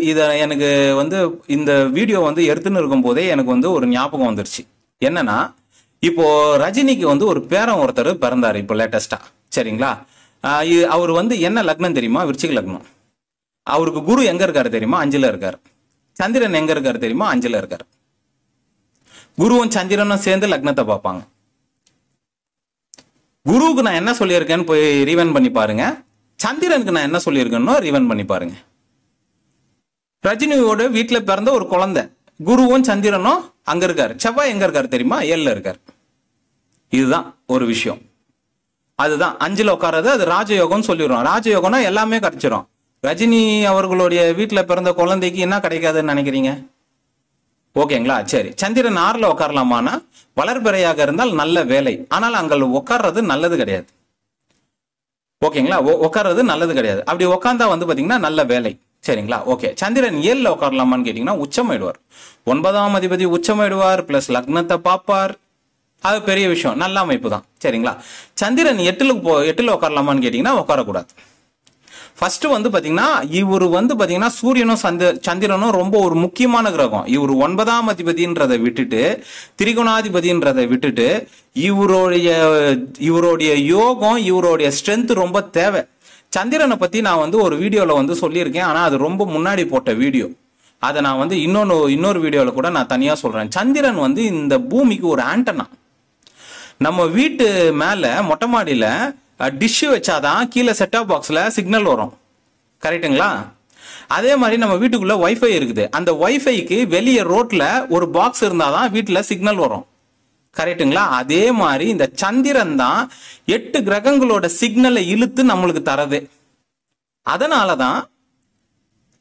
இத எனக்கு வந்து இந்த வீடியோ வந்து எடுத்துன்னு இருக்கும் போதே எனக்கு வந்து ஒரு ஞாபகம் வந்துருச்சு. என்னன்னா இப்போ ரஜினிக்கு வந்து ஒரு பேரன் ஒருத்தர் பிறந்தாரு இப்போ லேட்டஸ்டா. சரிங்களா? அவர் வந்து என்ன லக்னம் தெரியுமா? விருச்சிக லக்னம். அவருக்கு குரு எங்க இருக்காரு தெரியுமா? 5ல இருக்காரு. சந்திரன் எங்க இருக்காரு தெரியுமா? 5ல இருக்காரு. குருவும் சந்திரனும் சேர்ந்து லக்னத்தை பார்ப்பாங்க. குருவுக்கு நான் என்ன சொல்லியிருக்கேன்னு போய் ரீவன் பண்ணி பாருங்க, சந்திரனுக்கு நான் என்ன சொல்லியிருக்கேன்னு ரீவன் பண்ணி பாருங்க. ரஜினியோட வீட்டுல பிறந்த ஒரு குழந்தை, குருவும் சந்திரனும் அங்க இருக்காரு. செவ்வாய் எங்க இருக்காரு தெரியுமா? 7ல இருக்காரு. இதுதான் ஒரு விஷயம். அதுதான் 5ல உட்கார்றது, அது ராஜயோகம் சொல்லிடுறோம். ராஜயோகம்னா எல்லாமே கிடைச்சிடும். ரஜினி அவர்களுடைய வீட்டுல பிறந்த குழந்தைக்கு என்ன கிடைக்காதுன்னு நினைக்கிறீங்க? ஓகேங்களா? சரி, சந்திரன் 6ல உட்காரலாமானா வளர்பிறையாக இருந்தால் நல்ல வேலை, ஆனால் அங்க உட்கார்றது நல்லது கிடையாது. ஓகேங்களா? உட்கார்றது நல்லது கிடையாது. அப்படி உட்கார்ந்தா வந்து பாத்தீங்கன்னா நல்ல வேலை. சரிங்களா? ஓகே. சந்திரன் 7ல உட்காரலாமான்னு கேட்டீங்கன்னா உச்சமாயிடுவார். 9ஆம் அதிபதி உச்சமாயிடுவார், பிளஸ் லக்னத்தை பார்ப்பார். அது பெரிய விஷயம், நல்ல அமைப்பு தான். சரிங்களா? சந்திரன் 8ல உட்காரலாமான்னு கேட்டீங்கன்னா உட்காரக்கூடாது. ஃபர்ஸ்ட் வந்து பாத்தீங்கன்னா இவர் வந்து பாத்தீங்கன்னா சூரியனும் சந்திரனும் ரொம்ப ஒரு முக்கியமான கிரகம். இவர் 9ஆம் அதிபதின்றதை விட்டுட்டு, திரிகோணாதிபதின்றதை விட்டுட்டு, இவருடைய யோகம், இவருடைய ஸ்ட்ரென்த் ரொம்ப தேவை. சந்திரனை பத்தி நான் வந்து ஒரு வீடியோல வந்து சொல்லியிருக்கேன், ஆனா அது ரொம்ப முன்னாடி போட்ட வீடியோ. அதை நான் வந்து இன்னொரு வீடியோல கூட நான் தனியா சொல்றேன். சந்திரன் வந்து இந்த பூமிக்கு ஒரு ஆண்டனா. நம்ம வீட்டு மேல மொட்டை மாடியில டிஷ் வச்சாதான் கீழே செட்டாப் பாக்ஸ்ல சிக்னல் வரும். கரெக்டுங்களா? அதே மாதிரி நம்ம வீட்டுக்குள்ள வைஃபை இருக்குது. அந்த வைஃபைக்கு வெளியே ரோட்ல ஒரு பாக்ஸ் இருந்தாதான் வீட்டுல சிக்னல் வரும். கரெக்டுங்களா? அதே மாதிரி இந்த சந்திரன் தான் 8 கிரகங்களோட சிக்னலை இழுத்து நம்மளுக்கு தரது. அதனாலதான்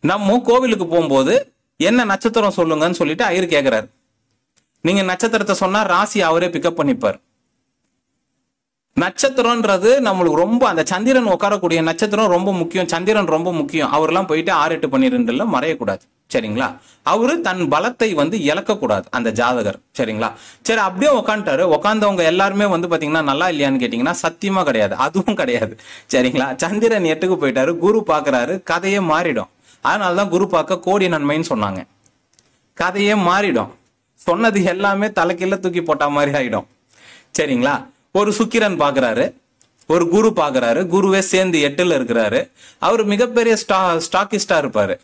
நம்ம கோவிலுக்கு போகும்போது என்ன நட்சத்திரம் சொல்லுங்கன்னு சொல்லிட்டு ஐயர் கேட்கிறாரு. நீங்க நட்சத்திரத்தை சொன்னா ராசி அவரே பிக்கப் பண்ணிப்பார். நட்சத்திரம்ன்றது நம்மளுக்கு ரொம்ப, அந்த சந்திரன் உட்காரக்கூடிய நட்சத்திரம் ரொம்ப முக்கியம். சந்திரன் ரொம்ப முக்கியம். அவரெல்லாம் போயிட்டு 6, 8, 12ல மறையக்கூடாது. சரிங்களா? அவரு தன் பலத்தை வந்து இழக்கக்கூடாது அந்த ஜாதகர். சரிங்களா? சரி, அப்படியே உட்காந்துட்டாரு. உட்காந்தவங்க எல்லாருமே வந்து பாத்தீங்கன்னா நல்லா இல்லையான்னு கேட்டீங்கன்னா சத்தியமா கிடையாது, அதுவும் கிடையாது. சரிங்களா? சந்திரன் 8க்கு போயிட்டாரு, குரு பாக்குறாரு, கதையே மாறிடும். அதனாலதான் குரு பார்க்க கோடி நன்மைன்னு சொன்னாங்க. கதையே மாறிடும். சொன்னது எல்லாமே தலைக்கீழ தூக்கி போட்ட மாதிரி ஆயிடும். சரிங்களா? ஒரு சுக்கிரன் பாக்குறாரு, ஒரு குரு பாக்குறாரு, குருவே சேர்ந்து 8ல இருக்கிறாரு. அவர் மிகப்பெரிய ஸ்டாக்கிஸ்டா இருப்பாரு.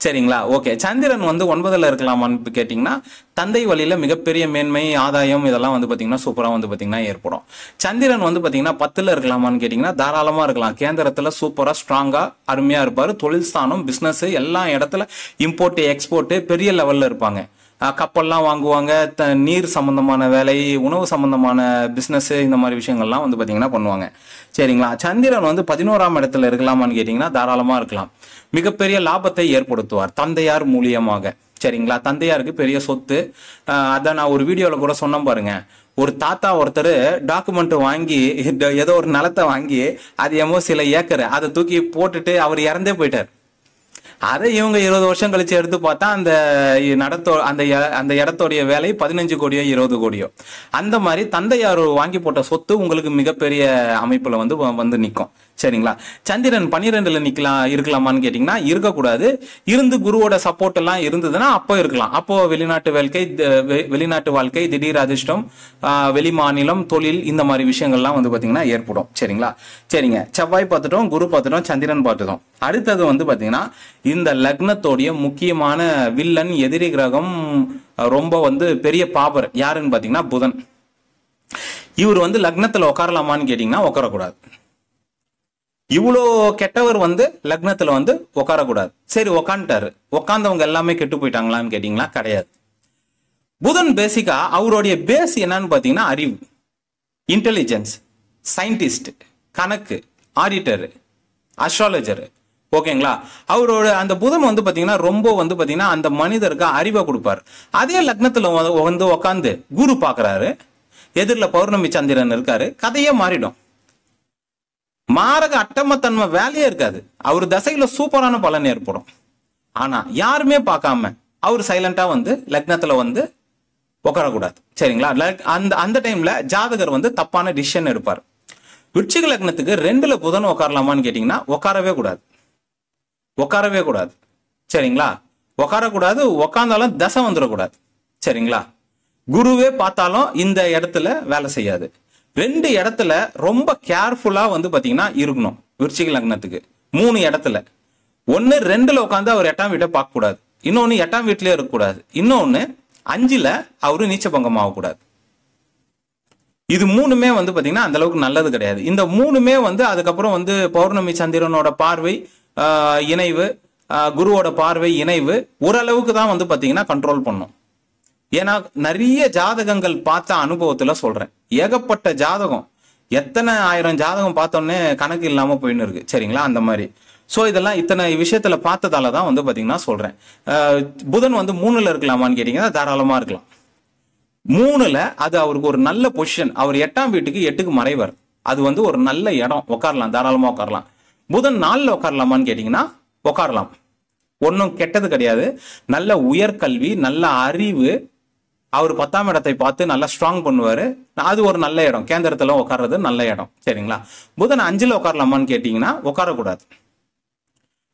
சரிங்களா? ஓகே. சந்திரன் வந்து 9ல இருக்கலாமான்னு கேட்டீங்கன்னா தந்தை வழியில மிகப்பெரிய மேன்மை ஆதாயம் இதெல்லாம் வந்து பாத்தீங்கன்னா சூப்பரா வந்து பாத்தீங்கன்னா ஏற்படும். சந்திரன் வந்து பாத்தீங்கன்னா 10ல இருக்கலாமான்னு கேட்டீங்கன்னா தாராளமா இருக்கலாம். கேந்திரத்துல சூப்பரா ஸ்ட்ராங்கா அருமையா இருப்பாரு. தொழில் ஸ்தானம் பிசினஸ் எல்லா இடத்துல இம்போர்ட் எக்ஸ்போர்ட் பெரிய லெவல்ல இருப்பாங்க. கப்பல்லாம் வாங்குவாங்க. நீர் சம்பந்தமான வேலை, உணவு சம்பந்தமான பிசினஸ், இந்த மாதிரி விஷயங்கள்லாம் வந்து பாத்தீங்கன்னா பண்ணுவாங்க. சரிங்களா? சந்திரன் வந்து 11ஆம் இடத்துல இருக்கலாமான்னு கேட்டீங்கன்னா தாராளமா இருக்கலாம். மிகப்பெரிய லாபத்தை ஏற்படுத்துவார் தந்தையார் மூலியமாக. சரிங்களா? தந்தையாருக்கு பெரிய சொத்து. அதான் நான் ஒரு வீடியோல கூட சொன்னேன் பாருங்க. ஒரு தாத்தா ஒருத்தர் டாக்குமெண்ட் வாங்கி ஏதோ ஒரு நிலத்தை வாங்கி அது எமோ சில ஏக்கர் அதை தூக்கி போட்டுட்டு அவர் இறந்தே போயிட்டார். அதை இவங்க 20 வருஷம் கழிச்சு எடுத்து பார்த்தா அந்த அந்த இடத்தோடைய வேலை 15 கோடியோ 20 கோடியோ. அந்த மாதிரி தந்தையார் வாங்கி போட்ட சொத்து உங்களுக்கு மிகப்பெரிய அமைப்புல வந்து நிற்கும். சரிங்களா? சந்திரன் 12ல இருக்கலாமான்னு கேட்டீங்கன்னா இருக்கக்கூடாது. இருந்து குருவோட சப்போர்ட் எல்லாம் இருந்ததுன்னா அப்போ இருக்கலாம். அப்போ வெளிநாட்டு வாழ்க்கை, திடீர் அதிர்ஷ்டம், வெளி மாநிலம், தொழில், இந்த மாதிரி விஷயங்கள்லாம் வந்து பாத்தீங்கன்னா ஏற்படும். சரிங்களா? சரிங்க. செவ்வாய் பார்த்துட்டோம், குரு பார்த்துட்டோம், சந்திரன் பார்த்துட்டோம். அடுத்தது வந்து பாத்தீங்கன்னா இந்த லக்னத்தோடைய முக்கியமான வில்லன், எதிரி கிரகம், ரொம்ப வந்து பெரிய பாபர் யாருன்னு பாத்தீங்கன்னா புதன். இவர் வந்து லக்னத்துல உட்காரலாமான்னு கேட்டீங்கன்னா உட்காரக்கூடாது. இவ்வளோ கெட்டவர் வந்து லக்னத்துல வந்து உட்காரக்கூடாது. சரி, உக்காந்துட்டாரு. உட்காந்தவங்க எல்லாமே கெட்டு போயிட்டாங்களான்னு கேட்டீங்களா? கிடையாது. புதன் பேசிக்கா அவருடைய பேஸ் என்னன்னு பாத்தீங்கன்னா அறிவு, இன்டெலிஜென்ஸ், சயின்டிஸ்ட், கணக்கு, ஆடிட்டர், அஸ்ட்ராலஜர். ஓகேங்களா? அவரோட அந்த புதன் வந்து பாத்தீங்கன்னா ரொம்ப வந்து பாத்தீங்கன்னா அந்த மனிதருக்கு அறிவை கொடுப்பார். அதே லக்னத்துல வந்து உட்காந்து குரு பாக்குறாரு, எதிரில் பௌர்ணமி சந்திரன் இருக்காரு, கதையே மாறிடும். மாரக அட்டமத்தன்மை வேலையே இருக்காது. அவர் தசையில சூப்பரான பலன் ஏற்படும். ஆனா யாருமே பார்க்காம அவர் சைலண்டா வந்து லக்னத்துல வந்து உட்காரக்கூடாது. சரிங்களா? அந்த டைம்ல ஜாதகர் வந்து தப்பான டிசிஷன் எடுப்பார். விருச்சிக லக்னத்துக்கு 2ல புதன் உட்காரலாமான்னு கேட்டீங்கன்னா உட்காரவே கூடாது. உட்காரவே கூடாது. சரிங்களா? உட்காரக்கூடாது. உட்கார்ந்தாலும் தசை வந்துடக்கூடாது. சரிங்களா? குருவே பார்த்தாலும் இந்த இடத்துல வேலை செய்யாது. 2 இடத்துல ரொம்ப கேர்ஃபுல்லா வந்து பாத்தீங்கன்னா இருக்கணும். விருச்சிக லக்னத்துக்கு 3 இடத்துல. 1 2ல உட்காந்து அவர் 8ஆம் வீட்டை பார்க்க கூடாது. இன்னொன்னு 8ஆம் வீட்லயே இருக்கக்கூடாது. இன்னொன்னு 5ல அவரு நீச்ச பங்கம் ஆகக்கூடாது. இது 3மே வந்து பாத்தீங்கன்னா அந்த அளவுக்கு நல்லது கிடையாது. இந்த 3மே வந்து அதுக்கப்புறம் வந்து பௌர்ணமி சந்திரனோட பார்வை இணைவு, குருவோட பார்வை இணைவு ஓரளவுக்கு தான் வந்து பாத்தீங்கன்னா கண்ட்ரோல் பண்ணும். ஏன்னா நிறைய ஜாதகங்கள் பார்த்த அனுபவத்துல சொல்றேன். ஏகப்பட்ட ஜாதகம், எத்தனை ஆயிரம் ஜாதகம் பார்த்தோன்னே கணக்கு இல்லாம போயின்னு இருக்கு. சரிங்களா? அந்த மாதிரி. சோ இதெல்லாம் இத்தனை விஷயத்துல பார்த்ததால தான் வந்து பாத்தீங்கன்னா சொல்றேன். புதன் வந்து 3ல இருக்கலாமான்னு கேட்டீங்கன்னா தாராளமா இருக்கலாம். 3ல அது அவருக்கு ஒரு நல்ல பொசிஷன். அவர் 8ஆம் வீட்டுக்கு 8க்கு மறைவர். அது வந்து ஒரு நல்ல இடம், உட்காரலாம், தாராளமா உட்காரலாம். புதன் 4ல உட்காரலாமான்னு கேட்டீங்கன்னா உட்காரலாம். ஒன்றும் கெட்டது கிடையாது. நல்ல உயர்கல்வி, நல்ல அறிவு, அவர் 10ஆம் இடத்தை பார்த்து நல்லா ஸ்ட்ராங் பண்ணுவாரு. அது ஒரு நல்ல இடம். கேந்திரத்துல உட்கார்றது நல்ல இடம். சரிங்களா? புதன் 5ல உட்காரலாமான்னு கேட்டீங்கன்னா உட்காரக்கூடாது.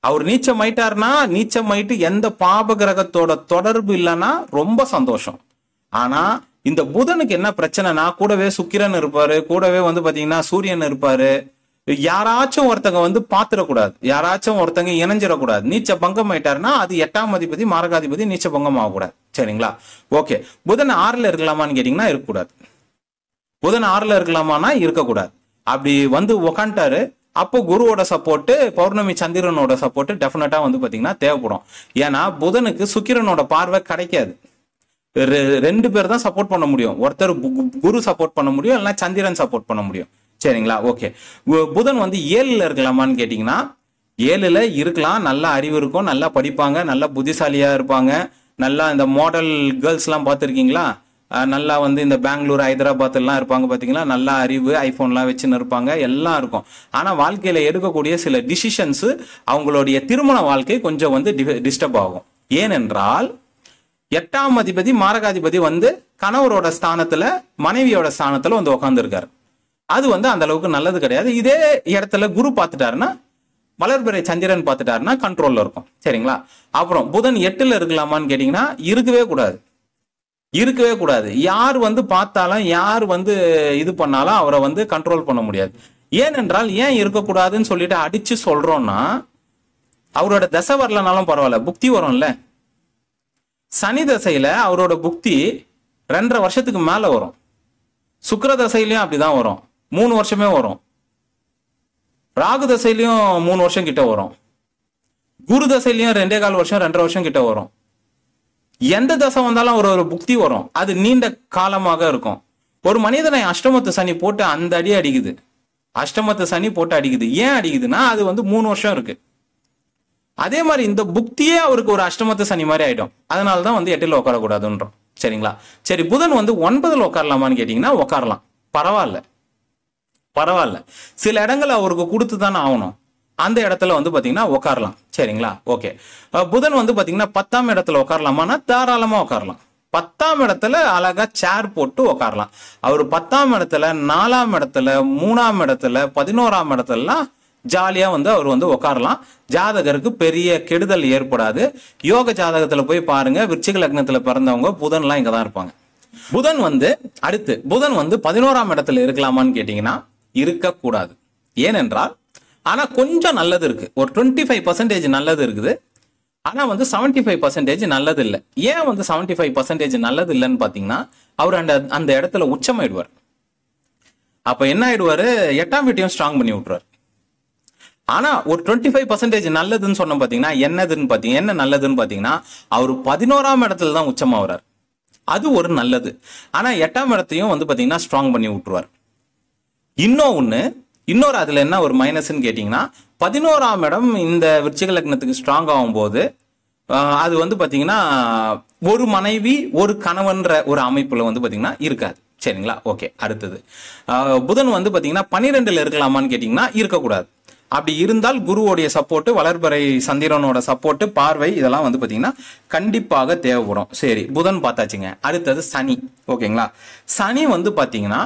அவர் நீச்சமாயிட்டாருன்னா, நீச்சமாயிட்டு எந்த பாப கிரகத்தோட தொடர்பு இல்லைன்னா ரொம்ப சந்தோஷம். ஆனா இந்த புதனுக்கு என்ன பிரச்சனைனா, கூடவே சுக்கிரன் இருப்பாரு, கூடவே வந்து பாத்தீங்கன்னா சூரியன் இருப்பாரு. யாராச்சும் ஒருத்தங்க வந்து பாத்துடக்கூடாது, யாராச்சும் ஒருத்தங்க இணைஞ்சிடக்கூடாது. நீச்ச பங்கம் ஆயிட்டாருன்னா அது 8ஆம் அதிபதி மாரகாதிபதி நீச்ச பங்கம் ஆகக்கூடாது. சரிங்களா? ஓகே. புதன் 6ல இருக்கலாமான்னு கேட்டீங்கன்னா இருக்கக்கூடாது. புதன் 6ல இருக்கலாமான்னா இருக்கக்கூடாது. அப்படி வந்து உக்காண்டாரு, அப்போ குருவோட சப்போர்ட், பௌர்ணமி சந்திரனோட சப்போர்ட் டெஃபினட்டா வந்து பாத்தீங்கன்னா தேவைப்படும். ஏன்னா புதனுக்கு சுக்கிரனோட பார்வை கிடைக்காது. 2 பேர் தான் சப்போர்ட் பண்ண முடியும். ஒருத்தர் குரு சப்போர்ட் பண்ண முடியும், இல்லைன்னா சந்திரன் சப்போர்ட் பண்ண முடியும். சரிங்களா? ஓகே. புதன் வந்து 7ல இருக்கலாமான்னு கேட்டீங்கன்னா 7ல இருக்கலாம். நல்ல அறிவு இருக்கும், நல்லா படிப்பாங்க, நல்லா புத்திசாலியா இருப்பாங்க. நல்லா இந்த மாடல் கேர்ள்ஸ் எல்லாம் பார்த்துருக்கீங்களா? நல்லா வந்து இந்த பெங்களூர், ஹைதராபாத் எல்லாம் இருப்பாங்க பாத்தீங்களா? நல்லா அறிவு, ஐபோன்லாம் வச்சுன்னு இருப்பாங்க, எல்லாம் இருக்கும். ஆனா வாழ்க்கையில எடுக்கக்கூடிய சில டிசிஷன்ஸ், அவங்களுடைய திருமண வாழ்க்கை கொஞ்சம் வந்து டிஸ்டர்ப் ஆகும். ஏனென்றால் 8ஆம் அதிபதி மாரகாதிபதி வந்து கணவரோட ஸ்தானத்துல, மனைவியோட ஸ்தானத்துல வந்து உட்கார்ந்து இருக்காரு. அது வந்து அந்த அளவுக்கு நல்லது கிடையாது. இதே இடத்துல குரு பார்த்துட்டாருன்னா, வளர்பிறை சந்திரன் பார்த்துட்டாருன்னா கண்ட்ரோல்ல இருக்கும். சரிங்களா? அப்புறம் புதன் 8ல இருக்கலாமான்னு கேட்டீங்கன்னா இருக்கவே கூடாது. இருக்கவே கூடாது. யார் வந்து பார்த்தாலும், யார் வந்து இது பண்ணாலும் அவரை வந்து கண்ட்ரோல் பண்ண முடியாது. ஏனென்றால் ஏன் இருக்கக்கூடாதுன்னு சொல்லிட்டு அடிச்சு சொல்றோம்னா, அவரோட தசை வரலனாலும் பரவாயில்ல, புக்தி வரும்ல. சனி தசையில அவரோட புக்தி 2.5 வருஷத்துக்கு மேல வரும். சுக்கிர தசையிலயும் அப்படிதான் வரும், 3 வருஷமே வரும். ராகு தசையிலயும் 3 வருஷம் கிட்ட வரும். குரு தசையிலயும் 2.25 வருஷம் 2.5 வருஷம் கிட்ட வரும். எந்த தசை வந்தாலும் ஒரு புக்தி வரும், அது நீண்ட காலமாக இருக்கும். ஒரு மனிதனை அஷ்டமத்து சனி போட்டு அந்த அடி அடிக்குது, அஷ்டமத்து சனி போட்டு அடிக்குது. ஏன் அடிக்குதுன்னா அது 3 வருஷம் இருக்கு. அதே மாதிரி இந்த புக்தியே அவருக்கு ஒரு அஷ்டமத்து சனி மாதிரி ஆயிடும். அதனாலதான் 8ல் உட்காரக்கூடாதுன்றோம். சரிங்களா? சரி, புதன் 9ல் உட்காரலாமான்னு கேட்டீங்கன்னா உட்காரலாம், பரவாயில்ல பரவாயில்ல. சில இடங்களை அவருக்கு கொடுத்து தானே ஆகணும், அந்த இடத்துல பாத்தீங்கன்னா உட்காரலாம். சரிங்களா? ஓகே. புதன் பாத்தீங்கன்னா 10ஆம் இடத்துல உட்காரலாமான்னா தாராளமா உட்காரலாம். 10ஆம் இடத்துல அழகா சேர் போட்டு உட்காரலாம். அவர் 10ஆம் இடத்துல, 4ஆம் இடத்துல, 3ஆம் இடத்துல, 11ஆம் இடத்துலலாம் ஜாலியா அவர் உட்காரலாம். ஜாதகருக்கு பெரிய கெடுதல் ஏற்படாது. யோக ஜாதகத்துல போய் பாருங்க, விருச்சிக லக்னத்துல பிறந்தவங்க புதன்லாம் இங்கதான் இருப்பாங்க. புதன் அடுத்து புதன் 11ஆம் இடத்துல இருக்கலாமான்னு கேட்டீங்கன்னா இருக்கக்கூடாது. ஏனென்றால் ஆனா கொஞ்சம் நல்லது இருக்கு, ஒரு 25% நல்லது இருக்குது. ஆனா 75% நல்லது இல்லை. ஏன் 75% நல்லது இல்லைன்னு பாத்தீங்கன்னா, அவர் அந்த இடத்துல உச்சமாயிடுவார். அப்ப என்ன ஆயிடுவாரு, 8ஆம் வீட்டையும் ஸ்ட்ராங் பண்ணி விட்டுருவார். ஆனா ஒரு 25% நல்லதுன்னு சொன்ன பாத்தீங்கன்னா என்ன நல்லதுன்னு பாத்தீங்கன்னா, அவர் 11ஆம் இடத்துல தான் உச்சமாகிறார். அது ஒரு நல்லது. ஆனா 8ஆம் இடத்தையும் பாத்தீங்கன்னா ஸ்ட்ராங் பண்ணி விட்டுருவார். இன்னொரு அதுல என்ன ஒரு மைனஸ்ன்னு கேட்டீங்கன்னா, 11ஆம் இடம் இந்த விருச்சிக லக்னத்துக்கு ஸ்ட்ராங் ஆகும் போது அது பாத்தீங்கன்னா ஒரு மனைவி ஒரு கணவன்ற ஒரு அமைப்புல பாத்தீங்கன்னா இருக்காது. சரிங்களா? ஓகே. அடுத்தது புதன் பாத்தீங்கன்னா 12ல் இருக்கலாமான்னு கேட்டீங்கன்னா இருக்கக்கூடாது. அப்படி இருந்தால் குருவோடைய சப்போர்ட், வளர்பிறை சந்திரனோட சப்போர்ட், பார்வை இதெல்லாம் பாத்தீங்கன்னா கண்டிப்பாக தேவைப்படும். சரி, புதன் பார்த்தாச்சுங்க. அடுத்தது சனி. ஓகேங்களா? சனி பாத்தீங்கன்னா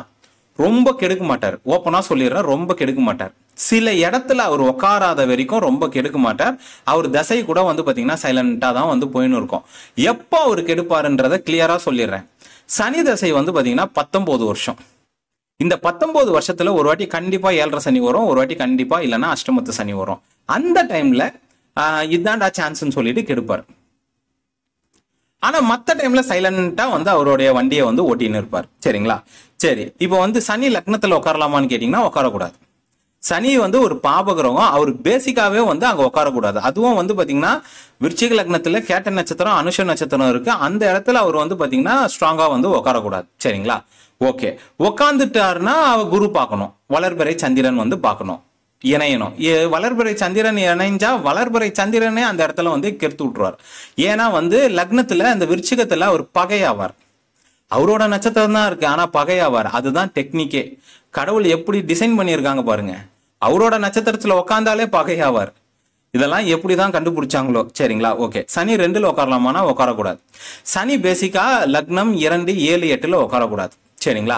ரொம்ப கெடுக்க மாட்டார். ஓப்பனா சொல்லிடுறேன், ரொம்ப கெடுக்க மாட்டார். சில இடத்துல அவர் உட்காராத வரைக்கும் ரொம்ப கெடுக்க மாட்டார். அவர் தசை கூட பாத்தீங்கன்னா சைலண்டா தான் போயின்னு இருக்கும். எப்போ அவர் கெடுப்பாருன்றத கிளியரா சொல்லிடுறேன். சனி தசை பாத்தீங்கன்னா 19 வருஷம். இந்த 19 வருஷத்துல ஒரு வாட்டி கண்டிப்பா 7.5 சனி வரும், ஒரு வாட்டி கண்டிப்பா இல்லைன்னா அஷ்டமத்து சனி வரும். அந்த டைம்ல இதான்டா சான்ஸ்ன்னு சொல்லிட்டு கெடுப்பார். ஆனா மத்த டைம்ல சைலண்டா அவருடைய வண்டியை ஓட்டின்னு இருப்பார். சரிங்களா? சரி, இப்போ சனி லக்னத்துல உட்காரலாமான்னு கேட்டீங்கன்னா உட்காரக்கூடாது. சனி ஒரு பாபகிரகம், அவர் பேசிக்காவே அங்க உட்காரக்கூடாது. அதுவும் பாத்தீங்கன்னா விருச்சிக லக்னத்துல கேட்ட நட்சத்திரம், அனுஷ நட்சத்திரம் இருக்கு. அந்த இடத்துல அவர் பாத்தீங்கன்னா ஸ்ட்ராங்கா உட்காரக்கூடாது. சரிங்களா? ஓகே. உட்காந்துட்டாருன்னா குரு பார்க்கணும், வளர்பிறை சந்திரன் பார்க்கணும், இணையணும். வளர்பிறை சந்திரன் இணைஞ்சா வளர்பிறை சந்திரனே அந்த இடத்துல கெடுத்து விட்டுருவார். ஏன்னா லக்னத்துல அந்த விருச்சிகத்துல அவர் பகையாவார். அவரோட நட்சத்திரம் தான் இருக்கு, ஆனா பகையாவார். அதுதான் டெக்னிக்கே. கடவுள் எப்படி டிசைன் பண்ணியிருக்காங்க பாருங்க. அவரோட நட்சத்திரத்துல உட்காந்தாலே பகையாவார். இதெல்லாம் எப்படிதான் கண்டுபிடிச்சாங்களோ. சரிங்களா? ஓகே. சனி 2ல் உட்காரலாமானா உட்காரக்கூடாது. சனி பேசிக்கா லக்னம் 2, 7, 8ல் உட்காரக்கூடாது. சரிங்களா?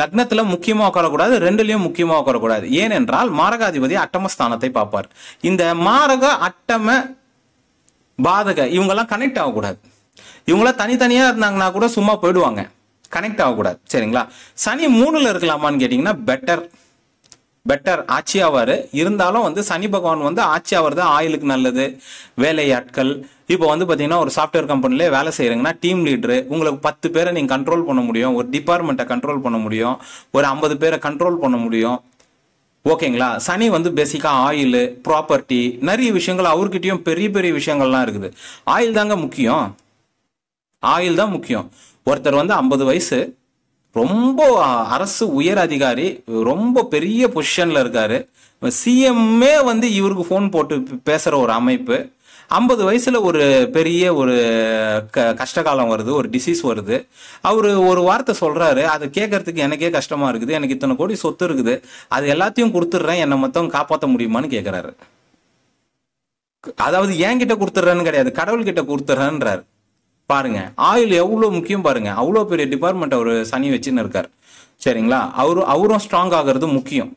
லக்னத்துல முக்கியமா உட்காரக்கூடாது, 2லயும் முக்கியமா உட்காரக்கூடாது. ஏனென்றால் மாரகாதிபதி அட்டமஸ்தானத்தை பார்ப்பார். இந்த மாரக, அட்டம, பாதக இவங்கெல்லாம் கனெக்ட் ஆகக்கூடாது. இவங்களாம் தனித்தனியா இருந்தாங்கன்னா கூட சும்மா போயிடுவாங்க, கனெக்ட் ஆகக்கூடாது. சரிங்களா? சனி 3ல் இருக்கலாமான்னு கேட்டீங்கன்னா பெட்டர் ஆட்சி ஆவாரு. இருந்தாலும் சனி பகவான் ஆட்சி ஆவது ஆயுளுக்கு நல்லது, வேலையாட்கள். இப்போ பாத்தீங்கன்னா ஒரு சாஃப்ட்வேர் கம்பெனிலே வேலை செய்யறீங்கன்னா டீம் லீடரு, உங்களுக்கு 10 பேரை நீங்க கண்ட்ரோல் பண்ண முடியும், ஒரு டிபார்ட்மெண்ட்டை கண்ட்ரோல் பண்ண முடியும், ஒரு 50 பேரை கண்ட்ரோல் பண்ண முடியும். ஓகேங்களா? சனி பேசிக்கா ஆயில், ப்ராப்பர்ட்டி, நிறைய விஷயங்கள் அவர்கிட்டயும் பெரிய பெரிய விஷயங்கள்லாம் இருக்குது. ஆயில் தாங்க முக்கியம், ஆயில் தான் முக்கியம். ஒருத்தர் 50 வயசு, ரொம்ப அரசு உயர் அதிகாரி, ரொம்ப பெரிய பொசிஷன்ல இருக்காரு, சிஎம்ஏ இவருக்கு போன் போட்டு பேசுற ஒரு அமைப்பு. 50 வயசுல ஒரு பெரிய ஒரு கஷ்டகாலம் வருது, ஒரு டிசீஸ் வருது. அவரு ஒரு வார்த்தை சொல்றாரு, அதை கேட்கறதுக்கு எனக்கே கஷ்டமா இருக்குது. எனக்கு இத்தனை கோடி சொத்து இருக்குது, அது எல்லாத்தையும் கொடுத்துடுறேன், என்னை மொத்தம் காப்பாற்ற முடியுமான்னு கேட்கிறாரு. அதாவது என்கிட்ட கொடுத்துட்றேன்னு கிடையாது, கடவுள் கிட்ட கொடுத்துட்றேன்றாரு. பாருங்க ஆயில் எவ்வளவு முக்கியம் பாருங்க. அவ்வளவு பெரிய டிபார்ட்மெண்ட் அவர் சனி வச்சுன்னு இருக்காரு. சரிங்களா? அவரும் ஸ்ட்ராங் ஆகிறது முக்கியம்.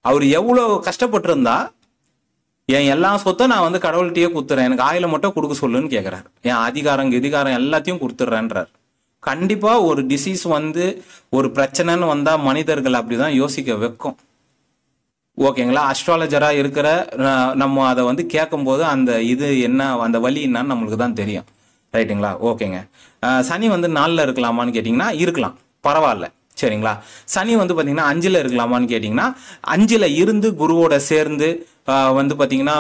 அவர் எவ்வளவு கஷ்டப்பட்டு இருந்தா என் எல்லா சொத்தை நான் கடவுள்கிட்டயே கொடுத்துறேன், எனக்கு ஆயில மட்டும் கொடுக்க சொல்லுன்னு கேட்கிறாரு. என் அதிகாரம் எல்லாத்தையும் கொடுத்துட்றேன்றார். கண்டிப்பா ஒரு டிசீஸ் ஒரு பிரச்சனைன்னு வந்தா மனிதர்கள் அப்படிதான் யோசிக்க வைக்கும். ஓகேங்களா. அஸ்ட்ராலஜரா இருக்கிற நம்ம அதை வந்து கேட்கும்போது அந்த இது என்ன, அந்த வழி என்னன்னு நம்மளுக்கு தான் தெரியும். ரைட்டுங்களா. ஓகேங்க. சனி வந்து 4ல் இருக்கலாமான்னு கேட்டிங்கன்னா இருக்கலாம், பரவாயில்ல. சரிங்களா. சனி வந்து பார்த்தீங்கன்னா 5ல் இருக்கலாமான்னு கேட்டிங்கன்னா 5ல் இருந்து குருவோட சேர்ந்து வந்து பார்த்தீங்கன்னா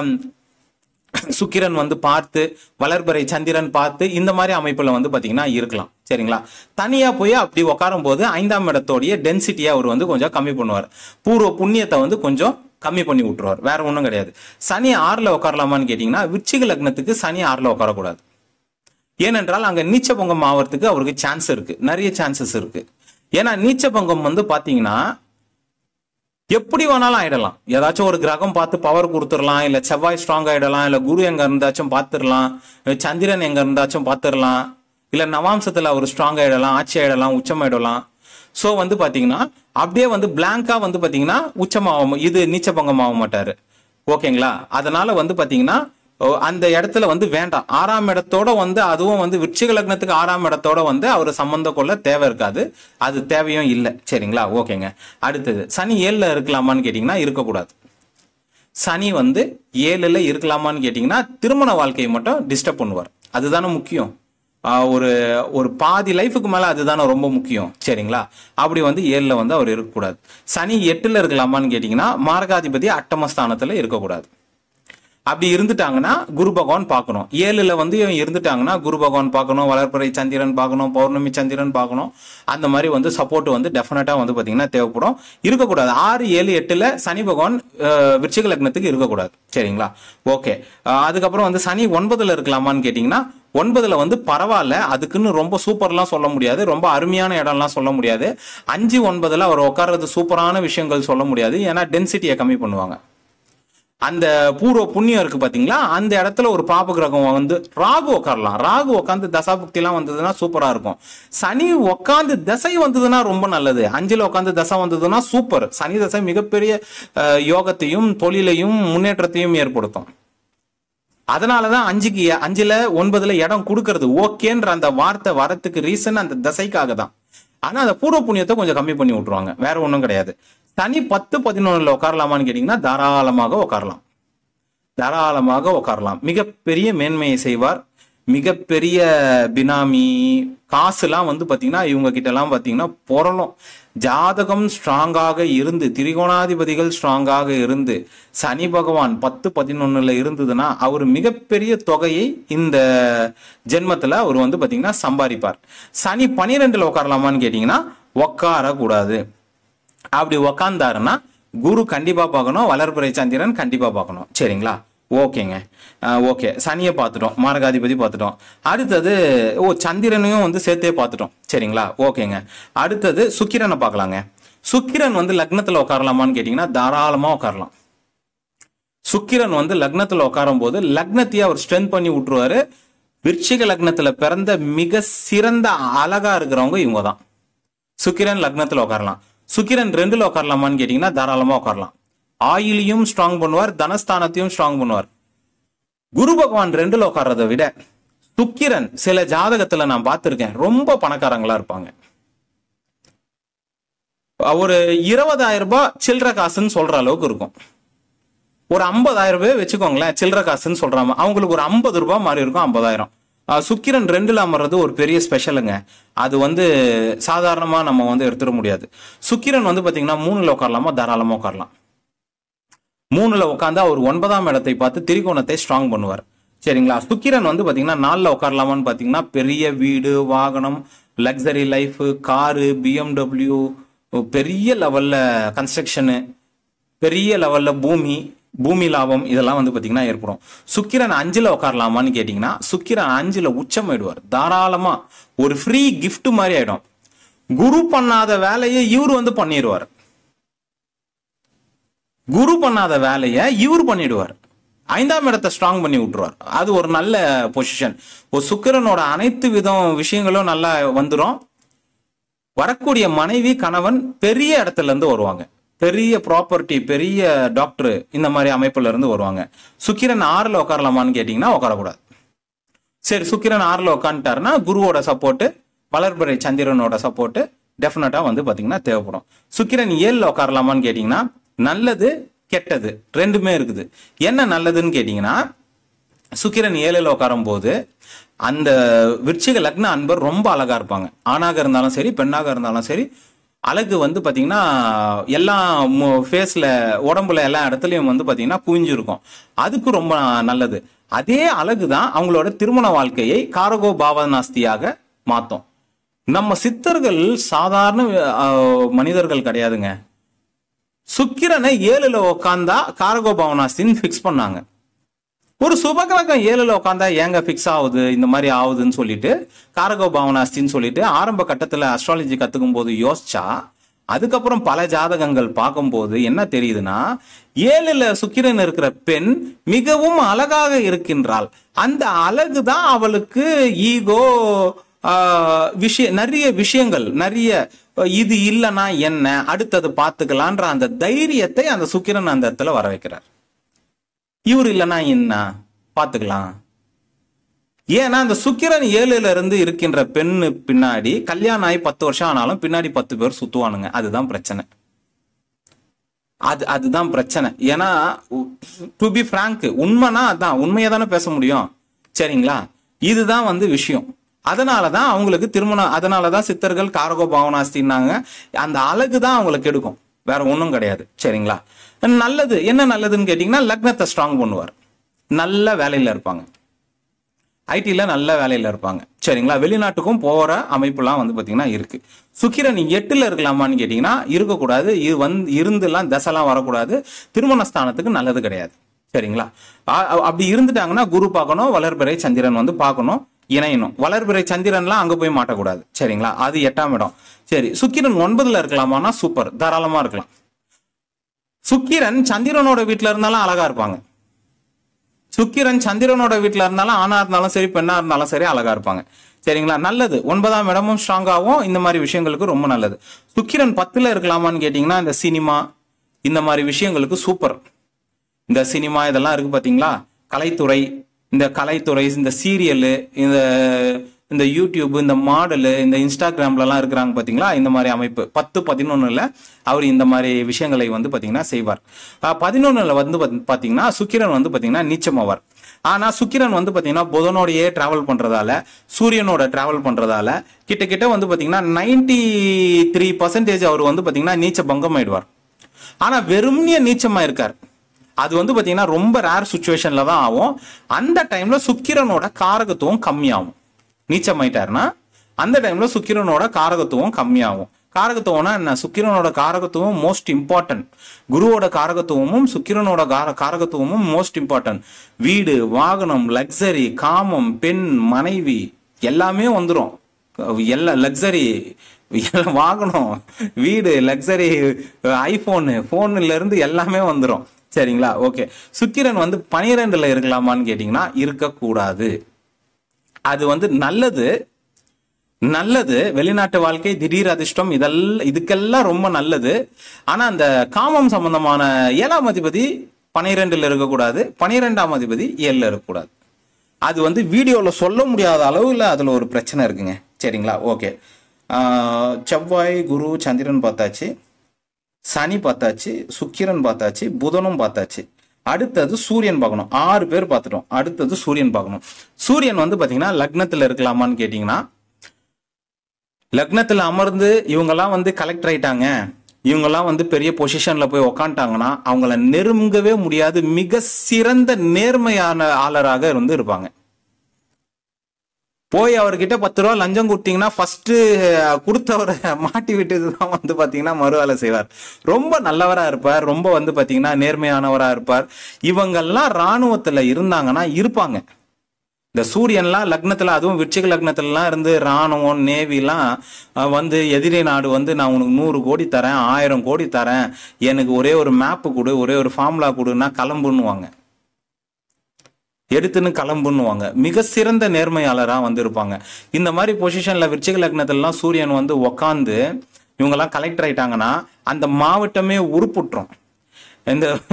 சுக்கிரன் வந்து பார்த்து, வளர்பிறை சந்திரன் பார்த்து, இந்த மாதிரி அமைப்புல வந்து பாத்தீங்கன்னா இருக்கலாம். சரிங்களா. தனியா போய் அப்படி உட்காரும் போது 5ஆம் இடத்தோடைய டென்சிட்டியை அவர் வந்து கொஞ்சம் கம்மி பண்ணுவார். பூர்வ புண்ணியத்தை வந்து கொஞ்சம் கம்மி பண்ணி விட்டுருவார். வேற ஒன்றும் கிடையாது. சனி 6ல் உட்காரலாமான்னு கேட்டீங்கன்னா விருச்சிக லக்னத்துக்கு சனி 6ல் உட்காரக்கூடாது. ஏனென்றால் அங்க நீச்ச பங்கம் ஆகிறதுக்கு அவருக்கு சான்ஸ் இருக்கு, நிறைய சான்சஸ் இருக்கு. ஏன்னா நீச்ச பங்கம் வந்து பாத்தீங்கன்னா எப்படி வேணாலும் ஆயிடலாம். ஏதாச்சும் ஒரு கிரகம் பார்த்து பவர் கொடுத்துடலாம், இல்ல செவ்வாய் ஸ்ட்ராங் ஆயிடலாம், இல்ல குரு எங்க இருந்தாச்சும் பார்த்துடலாம், சந்திரன் எங்க இருந்தாச்சும் பார்த்துடலாம், இல்ல நவாம்சத்துல அவர் ஸ்ட்ராங் ஆயிடலாம், ஆட்சி ஆயிடலாம், உச்சம் ஆயிடலாம். சோ வந்து பாத்தீங்கன்னா அப்படியே வந்து பிளாங்கா வந்து பாத்தீங்கன்னா உச்சமாகும், இது நீச்ச பங்கம் ஆக மாட்டாரு. ஓகேங்களா. அதனால வந்து பாத்தீங்கன்னா அந்த இடத்துல வந்து வேண்டாம். 6ஆம் இடத்தோட வந்து அதுவும் வந்து விருச்சிக லக்னத்துக்கு 6ஆம் இடத்தோட வந்து அவர் சம்பந்தம் கொள்ள தேவை இருக்காது, அது தேவையும் இல்லை. சரிங்களா. ஓகேங்க. அடுத்தது சனி 7ல் இருக்கலாமான்னு கேட்டீங்கன்னா இருக்கக்கூடாது. சனி வந்து 7ல் இருக்கலாமான்னு கேட்டீங்கன்னா திருமண வாழ்க்கையை மட்டும் டிஸ்டர்ப் பண்ணுவார். அதுதானே முக்கியம். ஒரு ஒரு பாதி லைஃபுக்கு மேல அதுதானே ரொம்ப முக்கியம். சரிங்களா. அப்படி வந்து 7ல் வந்து அவர் இருக்கக்கூடாது. சனி 8ல் இருக்கலாமான்னு கேட்டீங்கன்னா மாரகாதிபதி அட்டமஸ்தானத்துல இருக்கக்கூடாது. அப்படி இருந்துட்டாங்கன்னா குரு பகவான் பார்க்கணும். 7ல் வந்து இருந்துட்டாங்கன்னா குரு பகவான் பார்க்கணும், வளர்பிறை சந்திரன் பார்க்கணும், பௌர்ணமி சந்திரன் பார்க்கணும். அந்த மாதிரி வந்து சப்போர்ட் வந்து டெஃபினட்டா வந்து பாத்தீங்கன்னா தேவைப்படும். இருக்கக்கூடாது. 6, 7, 8ல் சனி பகவான் விருச்சிக லக்னத்துக்கு இருக்கக்கூடாது. சரிங்களா. ஓகே. அதுக்கப்புறம் வந்து சனி 9ல் இருக்கலாமான்னு கேட்டீங்கன்னா 9ல் வந்து பரவாயில்ல, அதுக்குன்னு ரொம்ப சூப்பர்லாம் சொல்ல முடியாது, ரொம்ப அருமையான இடம்லாம் சொல்ல முடியாது. 5, 9ல் அவர் உட்கார்றது சூப்பரான விஷயங்கள் சொல்ல முடியாது. ஏன்னா டென்சிட்டியை கம்மி பண்ணுவாங்க. அந்த பூர்வ புண்ணியம் இருக்கு பாத்தீங்களா, அந்த இடத்துல ஒரு பாப கிரகம் வந்து ராகு உட்காரலாம். ராகு உட்காந்து தசாபுக்தி எல்லாம் வந்ததுன்னா சூப்பரா இருக்கும். சனி உட்காந்து தசை வந்ததுன்னா ரொம்ப நல்லது. 5ல் உட்காந்து தசை வந்ததுன்னா சூப்பர். சனி தசை மிகப்பெரிய யோகத்தையும் தொழிலையும் முன்னேற்றத்தையும் ஏற்படுத்தும். அதனாலதான் 5ல் 9ல் இடம் கொடுக்கறது ஓகேன்ற அந்த வார்த்தை வரத்துக்கு ரீசன் அந்த தசைக்காக தான். ஆனா அந்த பூர்வ புண்ணியத்தை கொஞ்சம் கம்மி பண்ணி விட்டுருவாங்க, வேற ஒன்றும் கிடையாது. சனி 10, 11ல் உட்காரலாமான்னு கேட்டீங்கன்னா தாராளமாக உட்காரலாம், தாராளமாக உட்காரலாம். மிகப்பெரிய மேன்மையை செய்வார். மிகப்பெரிய பினாமி காசுலாம் வந்து பாத்தீங்கன்னா இவங்க கிட்ட எல்லாம் பாத்தீங்கன்னா பொருளும். ஜாதகம் ஸ்ட்ராங்காக இருந்து, திரிகோணாதிபதிகள் ஸ்ட்ராங்காக இருந்து, சனி பகவான் 10, 11ல் இருந்ததுன்னா அவர் மிகப்பெரிய தொகையை இந்த ஜென்மத்துல அவர் வந்து பாத்தீங்கன்னா சம்பாதிப்பார். சனி 12ல் உட்காரலாமான்னு கேட்டீங்கன்னா உட்காரக்கூடாது. அப்படி உக்காந்தாருன்னா குரு கண்டிப்பா பார்க்கணும், வளர்பிறை சந்திரன் கண்டிப்பா பார்க்கணும். சரிங்களா. ஓகேங்க. ஓகே. சனியை பார்த்துட்டோம், மாரகாதிபதி பார்த்துட்டோம். அடுத்தது சந்திரனையும் வந்து சேர்த்தே பார்த்துட்டோம். சரிங்களா. ஓகேங்க. அடுத்தது சுக்கிரனை பார்க்கலாங்க. சுக்கிரன் வந்து லக்னத்துல உட்காரலாமான்னு கேட்டீங்கன்னா தாராளமா உட்காரலாம். சுக்கிரன் வந்து லக்னத்துல உட்காரும் போது லக்னத்தையே அவர் ஸ்ட்ரென்த் பண்ணி விட்டுருவாரு. விருச்சிக லக்னத்துல பிறந்த மிக சிறந்த அழகா இருக்கிறவங்க இவங்க தான். சுக்கிரன் லக்னத்துல உட்காரலாம். சுக்கிரன் 2ல் உட்காரலாமான்னு கேட்டீங்கன்னா தாராளமா உட்காரலாம். ஆயிலையும் ஸ்ட்ராங் பண்ணுவார், தனஸ்தானத்தையும் ஸ்ட்ராங் பண்ணுவார். குரு பகவான் 2ல் உட்கார்றதை விட சுக்கிரன் சில ஜாதகத்துல நான் பார்த்திருக்கேன், ரொம்ப பணக்காரங்களா இருப்பாங்க. ஒரு 20,000 ரூபாய் சில்லற காசுன்னு சொல்ற அளவுக்கு இருக்கும். ஒரு 50,000 ரூபாய் வச்சுக்கோங்களேன் சில்லற காசுன்னு சொல்றாங்க, அவங்களுக்கு ஒரு 50 ரூபாய் மாதிரி இருக்கும். 50,000. சுக்கிரன் 2ல் அமர்றது ஒரு பெரிய ஸ்பெஷலுங்க. அது வந்து சாதாரணமா நம்ம வந்து எடுத்துட முடியாது. சுக்கிரன் வந்து பாத்தீங்கன்னா 3ல் உட்காரலாமா, தாராளமா உட்காரலாம். 3ல் உட்காந்து அவர் 9ஆம் இடத்தை பார்த்து திரிகோணத்தை ஸ்ட்ராங் பண்ணுவார். சரிங்களா. சுக்கிரன் வந்து பாத்தீங்கன்னா 4ல் உட்காரலாமான்னு பாத்தீங்கன்னா பெரிய வீடு, வாகனம், லக்ஸரி லைஃப், காரு, BMW, பெரிய லெவல்ல கன்ஸ்ட்ரக்ஷனு, பெரிய லெவல்ல பூமி லாபம், இதெல்லாம் வந்து பாத்தீங்கன்னா ஏற்படும். சுக்கிரன் 5ல் உட்காரலாமான்னு கேட்டீங்கன்னா சுக்கிரன் 5ல் உச்சம் ஆயிடுவார். தாராளமா ஒரு ஃப்ரீ கிஃப்ட் மாதிரி ஆயிடும். குரு பண்ணாத வேலையை இவர் வந்து பண்ணிடுவார். குரு பண்ணாத வேலையை இவர் பண்ணிடுவார். 5ஆம் இடத்தை ஸ்ட்ராங் பண்ணி விட்டுருவார். அது ஒரு நல்ல பொசிஷன். ஒரு சுக்கிரனோட அனைத்து விஷயங்களும் நல்லா வந்துடும். வரக்கூடிய மனைவி கணவன் பெரிய இடத்துல இருந்து வருவாங்க, பெரிய ப்ராப்பர்ட்டி, பெரிய டாக்டர், இந்த மாதிரி அமைப்புல இருந்து வருவாங்க. சுக்கிரன் 6ல் உட்காரலாமான்னு கேட்டீங்கன்னா உட்காரக்கூடாது. சரி, சுக்கிரன் 6ல் உட்காந்துட்டாருன்னா குருவோட சப்போர்ட், வளர்பிறை சந்திரனோட சப்போர்ட் டெஃபினட்டா வந்து பாத்தீங்கன்னா தேவைப்படும். சுக்கிரன் 7ல் உட்காரலாமான்னு கேட்டீங்கன்னா நல்லது, கெட்டது ரெண்டுமே இருக்குது. என்ன நல்லதுன்னு கேட்டீங்கன்னா, சுக்கிரன் 7ல் உட்காரும் போது அந்த விருச்சிக லக்ன அன்பர் ரொம்ப அழகா இருப்பாங்க. ஆணாக இருந்தாலும் சரி, பெண்ணாக இருந்தாலும் சரி, அழகு வந்து பாத்தீங்கன்னா எல்லாம் ஃபேஸ்ல, உடம்புல எல்லா இடத்துலயும் வந்து பாத்தீங்கன்னா குவிஞ்சிருக்கும். அதுக்கு ரொம்ப நல்லது. அதே அழகு தான் அவங்களோட திருமண வாழ்க்கையை காரகோ பாவநாஸ்தியாக மாத்தும். நம்ம சித்தர்கள் சாதாரண மனிதர்கள் கிடையாதுங்க. சுக்கிரனை 7ல் உட்காந்தா காரகோ பாவநாஸ்தின்னு பிக்ஸ் பண்ணாங்க. ஒரு சுபகிரகம் 7ல் உட்காந்தா ஏங்க பிக்ஸ் ஆகுது, இந்த மாதிரி ஆகுதுன்னு சொல்லிட்டு காரகோ பாவனாஸ்தின்னு சொல்லிட்டு ஆரம்ப கட்டத்துல அஸ்ட்ராலஜி கத்துக்கும் போது யோசிச்சா, அதுக்கப்புறம் பல ஜாதகங்கள் பார்க்கும்போது என்ன தெரியுதுன்னா, 7ல் சுக்கிரன் இருக்கிற பெண் மிகவும் அழகாக இருக்கின்றாள். அந்த அழகு தான் அவளுக்கு ஈகோ, நிறைய விஷயங்கள், நிறைய இது இல்லைன்னா என்ன, அடுத்தது பார்த்துக்கலான்ற அந்த தைரியத்தை அந்த சுக்கிரன் அந்த இடத்துல வர வைக்கிறார். இவர் இல்லைன்னா என்ன பார்த்துக்கலாம். ஏன்னா அந்த சுக்கிரன் 7ல் இருந்து இருக்கின்ற பெண்ணு பின்னாடி கல்யாணம் ஆகி 10 வருஷம் ஆனாலும் பின்னாடி 10 பேர் சுத்துவானுங்க. அதுதான் பிரச்சனை. அதுதான் பிரச்சனை. ஏன்னா டு பி பிராங்க், உண்மைனா அதான், உண்மையை தானே பேச முடியும். சரிங்களா? இதுதான் வந்து விஷயம். அதனாலதான் அவங்களுக்கு திருமணம், அதனாலதான் சித்தர்கள் காரகோ பாவனாஸ்தின்னாங்க. அந்த அழகு தான் அவங்களுக்கு எடுக்கும், வேற ஒன்றும் கிடையாது. சரிங்களா? நல்லது என்ன நல்லதுன்னு கேட்டீங்கன்னா, லக்னத்தை ஸ்ட்ராங் பண்ணுவார். நல்ல வேலையில இருப்பாங்க, ஐடில நல்ல வேலையில இருப்பாங்க. சரிங்களா? வெளிநாட்டுக்கும் போற அமைப்புலாம் வந்து பாத்தீங்கன்னா இருக்கு. சுக்கிரன் 8ல் இருக்கலாமான்னு கேட்டீங்கன்னா இருக்கக்கூடாது. இது இருந்துலாம் தசைலாம் வரக்கூடாது. திருமண ஸ்தானத்துக்கு நல்லது கிடையாது. சரிங்களா? அப்படி இருந்துட்டாங்கன்னா குரு பார்க்கணும், வளர்பிறை சந்திரன் வந்து பார்க்கணும், இணையணும். வளர்பிறை சந்திரன்லாம் அங்க போய் மாட்டக்கூடாது. சரிங்களா? அது 8ஆம் இடம். சரி, சுக்கிரன் 9ல் இருக்கலாமான்னா சூப்பர், தாராளமா இருக்கலாம். சுக்கிரன் சந்திரனோட வீட்டுல இருந்தாலும் அழகா இருப்பாங்க. சுக்கிரன் சந்திரனோட வீட்டுல இருந்தாலும் ஆணா இருந்தாலும் சரி, பெண்ணா இருந்தாலும் சரி அழகா இருப்பாங்க. சரிங்களா? நல்லது. 9ஆம் இடமும் ஸ்ட்ராங்காகவும் இந்த மாதிரி விஷயங்களுக்கு ரொம்ப நல்லது. சுக்கிரன் 10ல் இருக்கலாமான்னு கேட்டீங்கன்னா, இந்த சினிமா இந்த மாதிரி விஷயங்களுக்கு சூப்பர். இந்த சினிமா இதெல்லாம் இருக்கு பாத்தீங்களா, கலைத்துறை, இந்த கலைத்துறை, இந்த சீரியலு, இந்த யூடியூப், இந்த மாடலு, இந்த இன்ஸ்டாகிராம்லாம் இருக்கிறாங்க பாத்தீங்களா, இந்த மாதிரி அமைப்பு 10, 11ல் அவர் இந்த மாதிரி விஷயங்களை வந்து பாத்தீங்கன்னா செய்வார். 11ல் வந்து பாத்தீங்கன்னா சுக்கிரன் வந்து பாத்தீங்கன்னா நீச்சமாவார். ஆனா சுக்கிரன் வந்து பாத்தீங்கன்னா புதனோடையே டிராவல் பண்றதால, சூரியனோட டிராவல் பண்றதால கிட்ட வந்து பாத்தீங்கன்னா 93% அவர் வந்து பாத்தீங்கன்னா நீச்ச பங்கம் ஆயிடுவார். ஆனா வெறும்னிய நீச்சமா இருக்கார். அது வந்து பாத்தீங்கன்னா ரொம்ப ரேர் சுச்சுவேஷன்ல தான் ஆகும். அந்த டைம்ல சுக்கிரனோட காரகத்துவம் கம்மியாகும். நீச்சமாயிட்டாருன்னா அந்த டைம்ல சுக்கிரனோட காரகத்துவம் கம்மியாகும். காரகத்துவம்னா என்ன? சுக்கிரனோட காரகத்துவம் மோஸ்ட் இம்பார்ட்டன்ட். குருவோட காரகத்துவமும் சுக்கிரனோட காரகத்துவமும் மோஸ்ட் இம்பார்ட்டன்ட். வீடு, வாகனம், லக்ஸரி, காமம், பெண், மனைவி எல்லாமே வந்துடும். எல்லா லக்ஸரி, வாகனம், வீடு, லக்ஸரி, போன்ல இருந்து எல்லாமே வந்துடும். சரிங்களா? ஓகே. சுக்கிரன் வந்து 12ல் இருக்கலாமான்னு கேட்டீங்கன்னா இருக்கக்கூடாது. அது வந்து நல்லது. வெளிநாட்டு வாழ்க்கை, திடீர் அதிர்ஷ்டம், இதுக்கெல்லாம் ரொம்ப நல்லது. ஆனா அந்த காமம் சம்பந்தமான 7ஆம் அதிபதி 12ல் இருக்கக்கூடாது, 12ஆம் அதிபதி 7ல் இருக்கக்கூடாது. அது வந்து வீடியோல சொல்ல முடியாத அளவுல அதுல ஒரு பிரச்சனை இருக்குங்க. சரிங்களா? ஓகே. செவ்வாய், குரு, சந்திரன் பார்த்தாச்சு, சனி பார்த்தாச்சு, சுக்கிரன் பார்த்தாச்சு, புதனும் பார்த்தாச்சு. அடுத்தது சூரியன் பார்க்கணும். 6 பேர் பார்த்துட்டோம். அடுத்தது சூரியன் பார்க்கணும். சூரியன் வந்து பாத்தீங்கன்னா லக்னத்துல இருக்கலாமான்னு கேட்டீங்கன்னா, லக்னத்துல அமர்ந்து இவங்கெல்லாம் வந்து கலெக்டர் ஆயிட்டாங்க, இவங்கெல்லாம் வந்து பெரிய பொசிஷன்ல போய் உக்காண்டாங்கன்னா அவங்கள நெருங்கவே முடியாது. மிக சிறந்த நேர்மையான ஆளராக இருந்து இருப்பாங்க. போய் அவர்கிட்ட 10 ரூபா லஞ்சம் கொடுத்தீங்கன்னா ஃபர்ஸ்ட் கொடுத்தவரை மாட்டி விட்டுதான் வந்து பாத்தீங்கன்னா மறுவேலை செய்வார். ரொம்ப நல்லவரா இருப்பார், ரொம்ப வந்து பாத்தீங்கன்னா நேர்மையானவரா இருப்பார். இவங்கெல்லாம் ராணுவத்துல இருந்தாங்கன்னா இருப்பாங்க. இந்த சூரியன்லாம் லக்னத்துல, அதுவும் விருச்சிக லக்னத்துலலாம் இருந்து ராணுவம், நேவிலாம் வந்து எதிரி நாடு வந்து நான் உனக்கு 100 கோடி தரேன், 1000 கோடி தரேன், எனக்கு ஒரே ஒரு மேப்பு கொடு, ஒரே ஒரு ஃபார்முலா கொடுன்னா கிளம்புன்னுவாங்க, எடுத்துன்னு கிளம்புன்னுவாங்க. மிக சிறந்த நேர்மையாளரா வந்து இருப்பாங்க. இந்த மாதிரி பொசிஷன்ல விருச்சிக லக்னத்துலலாம் சூரியன் வந்து உக்காந்து இவங்கெல்லாம் கலெக்டர் ஆயிட்டாங்கன்னா அந்த மாவட்டமே உருப்புட்டுரும்.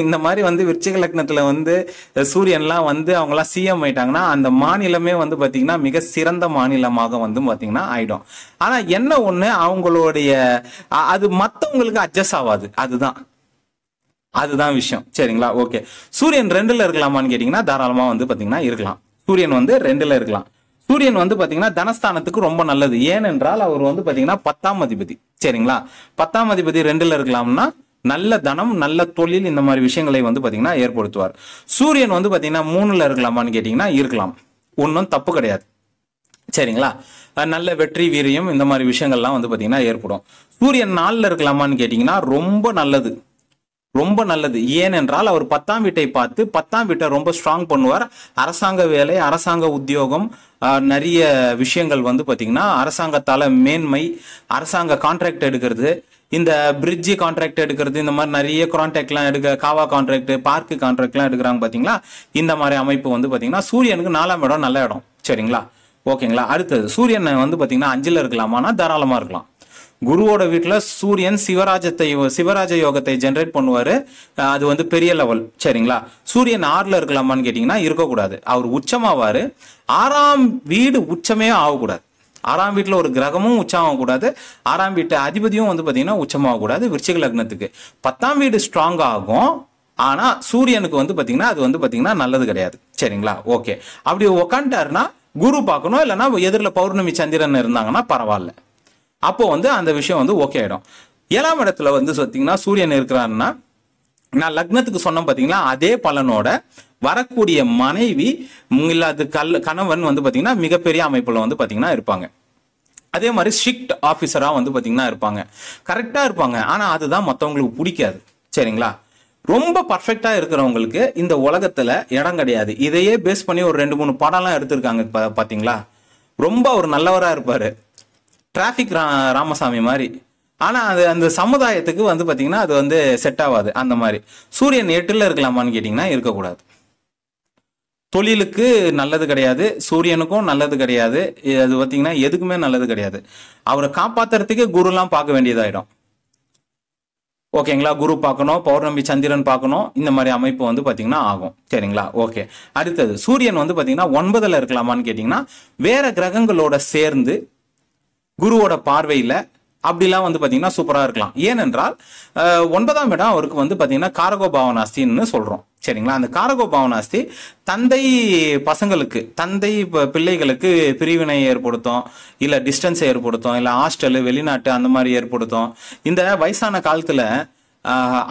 இந்த மாதிரி வந்து விருச்சிக லக்னத்துல வந்து சூரியன்லாம் வந்து அவங்களாம் சிஎம் ஆயிட்டாங்கன்னா அந்த மாநிலமே வந்து பாத்தீங்கன்னா மிக சிறந்த மாநிலமாக வந்து பாத்தீங்கன்னா ஆயிடும். ஆனா என்ன ஒண்ணு, அவங்களுடைய அது மத்தவங்களுக்கு அட்ஜஸ்ட் ஆகாது. அதுதான் அதுதான் விஷயம். சரிங்களா? ஓகே. சூரியன் 2ல இருக்கலாமான்னு கேட்டீங்கன்னா தாராளமா வந்து பாத்தீங்கன்னா இருக்கலாம். சூரியன் வந்து 2ல இருக்கலாம். சூரியன் வந்து பாத்தீங்கன்னா தனஸ்தானத்துக்கு ரொம்ப நல்லது. ஏனென்றால் அவர் வந்து பாத்தீங்கன்னா 10ஆம் அதிபதி. சரிங்களா? 10ஆம் அதிபதி 2ல இருக்கலாம்னா நல்ல தனம், நல்ல தொழில், இந்த மாதிரி விஷயங்களை வந்து பாத்தீங்கன்னா ஏற்படுத்துவார். சூரியன் வந்து பாத்தீங்கன்னா 3ல இருக்கலாமான்னு கேட்டீங்கன்னா இருக்கலாம். ஒன்றும் தப்பு கிடையாது. சரிங்களா? நல்ல வெற்றி, வீரியம், இந்த மாதிரி விஷயங்கள்லாம் வந்து பாத்தீங்கன்னா ஏற்படும். சூரியன் 4ல இருக்கலாமான்னு கேட்டீங்கன்னா ரொம்ப நல்லது, ரொம்ப நல்லது. ஏனென்றால் அவர் 10ஆம் வீட்டை பார்த்து 10ஆம் வீட்டை ரொம்ப ஸ்ட்ராங் பண்ணுவார். அரசாங்க வேலை, அரசாங்க உத்தியோகம், நிறைய விஷயங்கள் வந்து பாத்தீங்கன்னா அரசாங்கத்தால மேன்மை, அரசாங்க கான்ட்ராக்ட் எடுக்கிறது, இந்த பிரிட்ஜ் கான்ட்ராக்ட் எடுக்கிறது, இந்த மாதிரி நிறைய கான்ட்ராக்ட்லாம் எடுக்க, காவா கான்ட்ராக்ட், பார்க்கு கான்ட்ராக்ட்லாம் எடுக்கிறாங்க பாத்தீங்களா? இந்த மாதிரி அமைப்பு வந்து பாத்தீங்கன்னா சூரியனுக்கு 4ஆம் இடம் நல்ல இடம். சரிங்களா? ஓகேங்களா? அடுத்தது சூரியன் வந்து பாத்தீங்கன்னா 5ல இருக்கலாமானா தாராளமா இருக்கலாம். குருவோட வீட்டுல சூரியன் சிவராஜ யோகத்தை ஜெனரேட் பண்ணுவாரு. அது வந்து பெரிய லெவல். சரிங்களா? சூரியன் 6ல இருக்கலாமான்னு கேட்டீங்கன்னா இருக்கக்கூடாது. அவர் உச்சமாவாரு. 6ஆம் வீடு உச்சமே ஆகக்கூடாது. 6ஆம் வீட்டுல ஒரு கிரகமும் உச்சம் ஆகக்கூடாது. 6ஆம் வீட்டு அதிபதியும் வந்து பாத்தீங்கன்னா உச்சமாகக்கூடாது. விருச்சிக லக்னத்துக்கு 10ஆம் வீடு ஸ்ட்ராங் ஆகும். ஆனா சூரியனுக்கு வந்து பாத்தீங்கன்னா அது வந்து பாத்தீங்கன்னா நல்லது கிடையாது. சரிங்களா? ஓகே. அப்படி உக்காண்டாருன்னா குரு பார்க்கணும், இல்லைன்னா எதிரில் பௌர்ணமி சந்திரன் இருந்தாங்கன்னா பரவாயில்ல. அப்போ வந்து அந்த விஷயம் வந்து ஓகே ஆயிடும். 7ஆம் இடத்துல வந்து பார்த்தீங்கன்னா சூரியன் இருக்கிறாருன்னா, நான் லக்னத்துக்கு சொன்னேன் பார்த்தீங்களா, அதே பலனோட வரக்கூடிய மனைவி இல்லாத கணவன் வந்து பார்த்தீங்கன்னா மிகப்பெரிய அமைப்புல வந்து பார்த்தீங்கன்னா இருப்பாங்க. அதே மாதிரி ஸ்ட்ரிக்ட் ஆஃபீஸரா வந்து பார்த்தீங்கன்னா இருப்பாங்க. கரெக்டா இருப்பாங்க. ஆனா அதுதான் மற்றவங்களுக்கு பிடிக்காது. சரிங்களா? ரொம்ப பர்ஃபெக்டா இருக்கிறவங்களுக்கு இந்த உலகத்துல இடம் கிடையாது. இதையே பேஸ் பண்ணி ஒரு 2-3 படம்லாம் எடுத்திருக்காங்க பாத்தீங்களா? ரொம்ப ஒரு நல்லவரா இருப்பாரு, டிராபிக் ராமசாமி மாதிரி. ஆனா அது அந்த சமுதாயத்துக்கு வந்து பாத்தீங்கன்னா அது வந்து செட் ஆகாது. அந்த மாதிரி சூரியன் 8ல இருக்கலாமான்னு கேட்டீங்கன்னா இருக்கக்கூடாது. தொழிலுக்கு நல்லது கிடையாது, சூரியனுக்கும் நல்லது கிடையாது. அது பாத்தீங்கன்னா எதுக்குமே நல்லது கிடையாது. அவரை காப்பாத்துறதுக்கே குருலாம் பார்க்க வேண்டியதாயிடும். ஓகேங்களா? குரு பார்க்கணும், பௌர்ணமி சந்திரன் பார்க்கணும், இந்த மாதிரி அமைப்பு வந்து பாத்தீங்கன்னா ஆகும். சரிங்களா? ஓகே. அடுத்தது சூரியன் வந்து பாத்தீங்கன்னா 9ல இருக்கலாமான்னு கேட்டீங்கன்னா வேற கிரகங்களோட சேர்ந்து குருவோட பார்வையில அப்படிலாம் வந்து பாத்தீங்கன்னா சூப்பரா இருக்கலாம். ஏனென்றால் 9ஆம் இடம் அவருக்கு வந்து பாத்தீங்கன்னா காரகோ பாவனாஸ்தின்னு சொல்றோம். சரிங்களா? அந்த காரகோ பாவனாஸ்தி தந்தை பசங்களுக்கு, தந்தை பிள்ளைகளுக்கு பிரிவினை ஏற்படுத்தும், இல்ல டிஸ்டன்ஸ் ஏற்படுத்தும், இல்ல ஹாஸ்டல், வெளிநாட்டு அந்த மாதிரி ஏற்படுத்தும். இந்த வயசான காலத்துல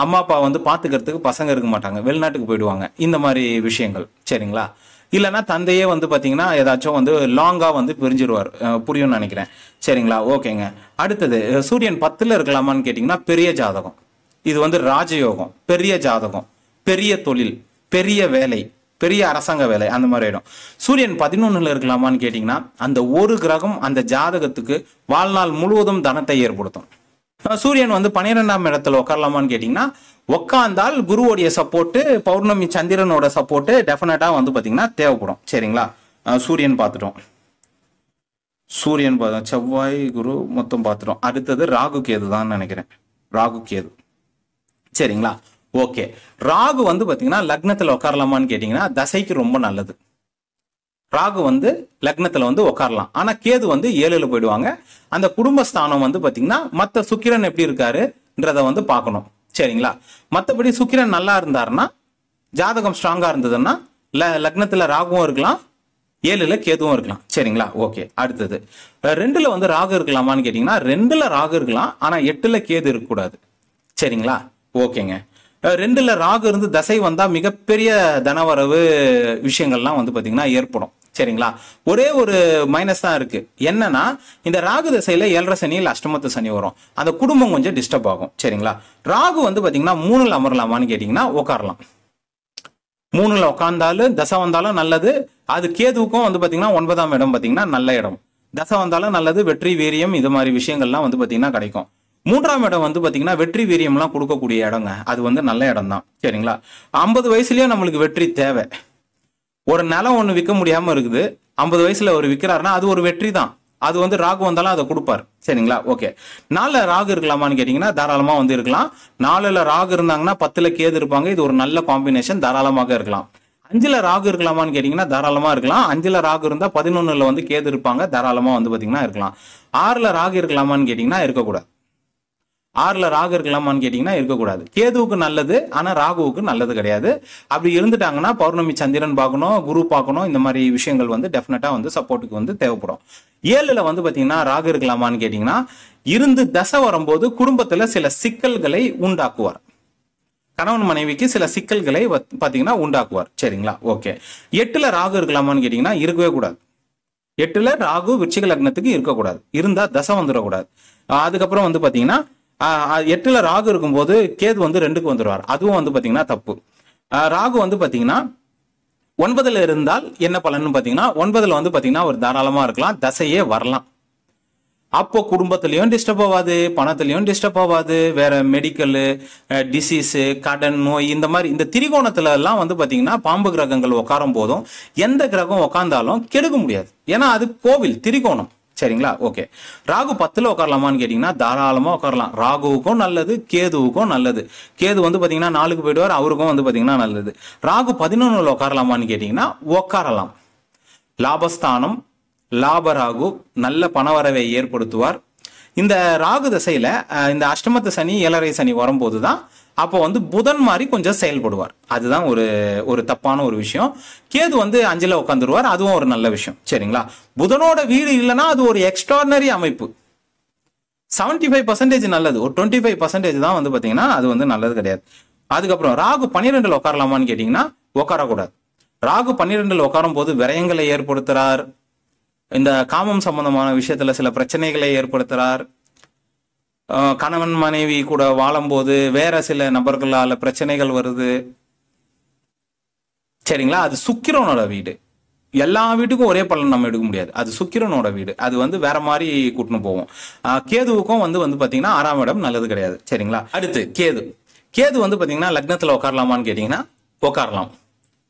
அம்மா அப்பா வந்து பாத்துக்கிறதுக்கு பசங்க இருக்க மாட்டாங்க, வெளிநாட்டுக்கு போயிடுவாங்க. இந்த மாதிரி விஷயங்கள். சரிங்களா? இல்லைன்னா தந்தையே வந்து பாத்தீங்கன்னா ஏதாச்சும் வந்து லாங்கா வந்து பிரிஞ்சிருவார். புரியும்னு நினைக்கிறேன். சரிங்களா? ஓகேங்க. அடுத்தது சூரியன் 10ல இருக்கலாமான்னு கேட்டீங்கன்னா பெரிய ஜாதகம். இது வந்து ராஜயோகம், பெரிய ஜாதகம், பெரிய தொழில், பெரிய வேலை, பெரிய அரசாங்க வேலை, அந்த மாதிரி ஆயிடும். சூரியன் 11ல இருக்கலாமான்னு கேட்டீங்கன்னா அந்த ஒரு கிரகம் அந்த ஜாதகத்துக்கு வாழ்நாள் முழுவதும் தனத்தை ஏற்படுத்தும். சூரியன் வந்து 12ஆம் இடத்துல உட்காரலாமான்னு கேட்டீங்கன்னா உட்கார்ந்தால் குருவோடைய சப்போர்ட், பௌர்ணமி சந்திரனோட சப்போர்ட் டெஃபினட்டா வந்து பாத்தீங்கன்னா தேவைப்படும். சரிங்களா? சூரியன் பார்த்துட்டோம், சூரியன் பார்த்தோம், செவ்வாய் குரு மொத்தம் பார்த்துட்டோம். அடுத்தது ராகு கேது தான் நினைக்கிறேன். ராகு கேது. சரிங்களா? ஓகே. ராகு வந்து பாத்தீங்கன்னா லக்னத்துல உட்காரலாமான்னு கேட்டீங்கன்னா தசைக்கு ரொம்ப நல்லது. ராகு வந்து லக்னத்துல வந்து உட்காரலாம். ஆனா கேது வந்து 7ல போயிடுவாங்க. அந்த குடும்பஸ்தானம் வந்து பாத்தீங்கன்னா மத்த சுக்கிரன் எப்படி இருக்காருன்றத வந்து பார்க்கணும். சரிங்களா? மற்றபடி சுக்கிரன் நல்லா இருந்தாருன்னா, ஜாதகம் ஸ்ட்ராங்கா இருந்ததுன்னா லக்னத்துல ராகுவும் இருக்கலாம், 7ல கேதுவும் இருக்கலாம். சரிங்களா? ஓகே. அடுத்தது 2ல வந்து ராகு இருக்கலாமான்னு கேட்டீங்கன்னா 2ல ராகு இருக்கலாம், ஆனா 8ல கேது இருக்கக்கூடாது. சரிங்களா? ஓகேங்க. 2ல ராகு இருந்து தசை வந்தா மிகப்பெரிய தனவரவு விஷயங்கள்லாம் வந்து பாத்தீங்கன்னா ஏற்படும். சரிங்களா? ஒரே ஒரு மைனஸ் தான் இருக்கு. என்னன்னா இந்த ராகு தசையில 7ரை சனி இல்ல அஷ்டமத்து சனி வரும். அந்த குடும்பம் கொஞ்சம் டிஸ்டர்ப் ஆகும். சரிங்களா? ராகு வந்து பாத்தீங்கன்னா 3ல அமரலாமான்னு கேட்டீங்கன்னா உட்காரலாம். 3ல உட்கார்ந்தாலும் தசை வந்தாலும் நல்லது. அது கேதுவுக்கும் வந்து பாத்தீங்கன்னா 9ஆம் இடம் பாத்தீங்கன்னா நல்ல இடம். தசை வந்தாலும் நல்லது, வெற்றி வீரியம் இது மாதிரி விஷயங்கள்லாம் வந்து பாத்தீங்கன்னா கிடைக்கும். 3ஆம் இடம் வந்து பாத்தீங்கன்னா வெற்றி வீரியம்லாம் கொடுக்கக்கூடிய இடங்க. அது வந்து நல்ல இடம் தான். சரிங்களா? 50 வயசுலயே நம்மளுக்கு வெற்றி தேவை. ஒரு நிலம் ஒண்ணு விற்க முடியாம இருக்குது, 50 வயசுல ஒரு விற்கிறாருன்னா அது ஒரு வெற்றி தான். அது வந்து ராகு வந்தாலும் அதை கொடுப்பாரு. சரிங்களா? ஓகே. 4ல ராகு இருக்கலாமான்னு கேட்டீங்கன்னா தாராளமா வந்து இருக்கலாம். 4ல ராகு இருந்தாங்கன்னா 10ல கேது இருப்பாங்க. இது ஒரு நல்ல காம்பினேஷன், தாராளமாக இருக்கலாம். 5ல ராகு இருக்கலாமான்னு கேட்டீங்கன்னா தாராளமா இருக்கலாம். 5ல ராகு இருந்தா 11ல வந்து கேது இருப்பாங்க, தாராளமா வந்து பாத்தீங்கன்னா இருக்கலாம். 6ல ராகு இருக்கலாமான்னு கேட்டீங்கன்னா இருக்கக்கூடாது. 6ல ராகு இருக்கலாமான்னு கேட்டீங்கன்னா இருக்கக்கூடாது. கேதுவுக்கு நல்லது, ஆனா ராகுவுக்கு நல்லது கிடையாது. அப்படி இருந்துட்டாங்கன்னா பௌர்ணமி சந்திரன் பார்க்கணும், குரு பார்க்கணும், இந்த மாதிரி விஷயங்கள் வந்து டெஃபினட்டா வந்து சப்போர்ட்டுக்கு வந்து தேவைப்படும். 7ல வந்து பாத்தீங்கன்னா ராகு இருக்கலாமான்னு கேட்டீங்கன்னா இருந்து தசை வரும்போது குடும்பத்துல சில சிக்கல்களை உண்டாக்குவார். கணவன் மனைவிக்கு சில சிக்கல்களை பாத்தீங்கன்னா உண்டாக்குவார். சரிங்களா? ஓகே. 8ல ராகு இருக்கலாமான்னு கேட்டீங்கன்னா இருக்கவே கூடாது. 8ல ராகு விருச்சிக லக்னத்துக்கு இருக்கக்கூடாது. இருந்தா தசை வந்துடக்கூடாது. அதுக்கப்புறம் வந்து பாத்தீங்கன்னா 8ல ராகு இருக்கும்போது கேது வந்து 2க்கு வந்துடுவார். அதுவும் வந்து பாத்தீங்கன்னா தப்பு. ராகு வந்து பாத்தீங்கன்னா 9ல இருந்தால் என்ன பலன்னு பாத்தீங்கன்னா 9ல வந்து பாத்தீங்கன்னா ஒரு தாராளமா இருக்கலாம், தசையே வரலாம். அப்போ குடும்பத்திலையும் டிஸ்டர்ப் ஆகாது, பணத்திலையும் டிஸ்டர்ப் ஆகாது, வேற மெடிக்கல் டிசீஸ், கடன் நோய், இந்த மாதிரி இந்த திரிகோணத்துல எல்லாம் வந்து பாத்தீங்கன்னா பாம்பு கிரகங்கள் உட்காரும் போதும் எந்த கிரகம் உட்கார்ந்தாலும் கெடுக்க முடியாது. ஏன்னா அது கோவில் திரிகோணம். சரிங்களா? ஓகே. ராகு 10ல உட்காரலாமான்னு கேட்டீங்கன்னா தாராளமா உட்காரலாம். ராகுவுக்கும் நல்லது, கேதுவுக்கும் நல்லது. கேது வந்து பாத்தீங்கன்னா 4க்கு போயிடுவார், அவருக்கும் வந்து பாத்தீங்கன்னா நல்லது. ராகு 11ல உட்காரலாமான்னு கேட்டீங்கன்னா உட்காரலாம். லாபஸ்தானம், லாப ராகு நல்ல பணவரவை ஏற்படுத்துவார். இந்த ராகு தசையில இந்த அஷ்டமத்து சனி, 7ரை சனி வரும்போதுதான் அப்போ வந்து புதன் மாதிரி கொஞ்சம் செயல்படுவார். அதுதான் ஒரு தப்பான ஒரு விஷயம். கேது வந்து 5ல உட்காந்துருவார், அதுவும் ஒரு நல்ல விஷயம். சரிங்களா? புதனோட வீடு இல்லைன்னா அது ஒரு எக்ஸ்ட்ராடனரி அமைப்பு. 75% நல்லது, ஒரு 25% தான் வந்து பாத்தீங்கன்னா அது வந்து நல்லது கிடையாது. அதுக்கப்புறம் ராகு 12ல உட்காரலாமான்னு கேட்டீங்கன்னா உட்காரக்கூடாது. ராகு 12ல உட்காரும் போது விரயங்களை ஏற்படுத்துறார். இந்த காமம் சம்பந்தமான விஷயத்துல சில பிரச்சனைகளை ஏற்படுத்துறார். கணவன் மனைவி கூட வாழும்போது வேற சில நபர்களால பிரச்சனைகள் வருது. சரிங்களா? அது சுக்கிரனோட வீடு. எல்லா வீட்டுக்கும் ஒரே பலன் நம்ம எடுக்க முடியாது. அது சுக்கிரனோட வீடு. அது வந்து வேற மாதிரி கூட்டின்னு போவோம். கேதுவுக்கும் வந்து பாத்தீங்கன்னா 6ஆம் இடம் நல்லது கிடையாது. சரிங்களா? அடுத்து கேது வந்து பாத்தீங்கன்னா லக்னத்துல உட்காரலாமான்னு கேட்டீங்கன்னா உட்காரலாம்,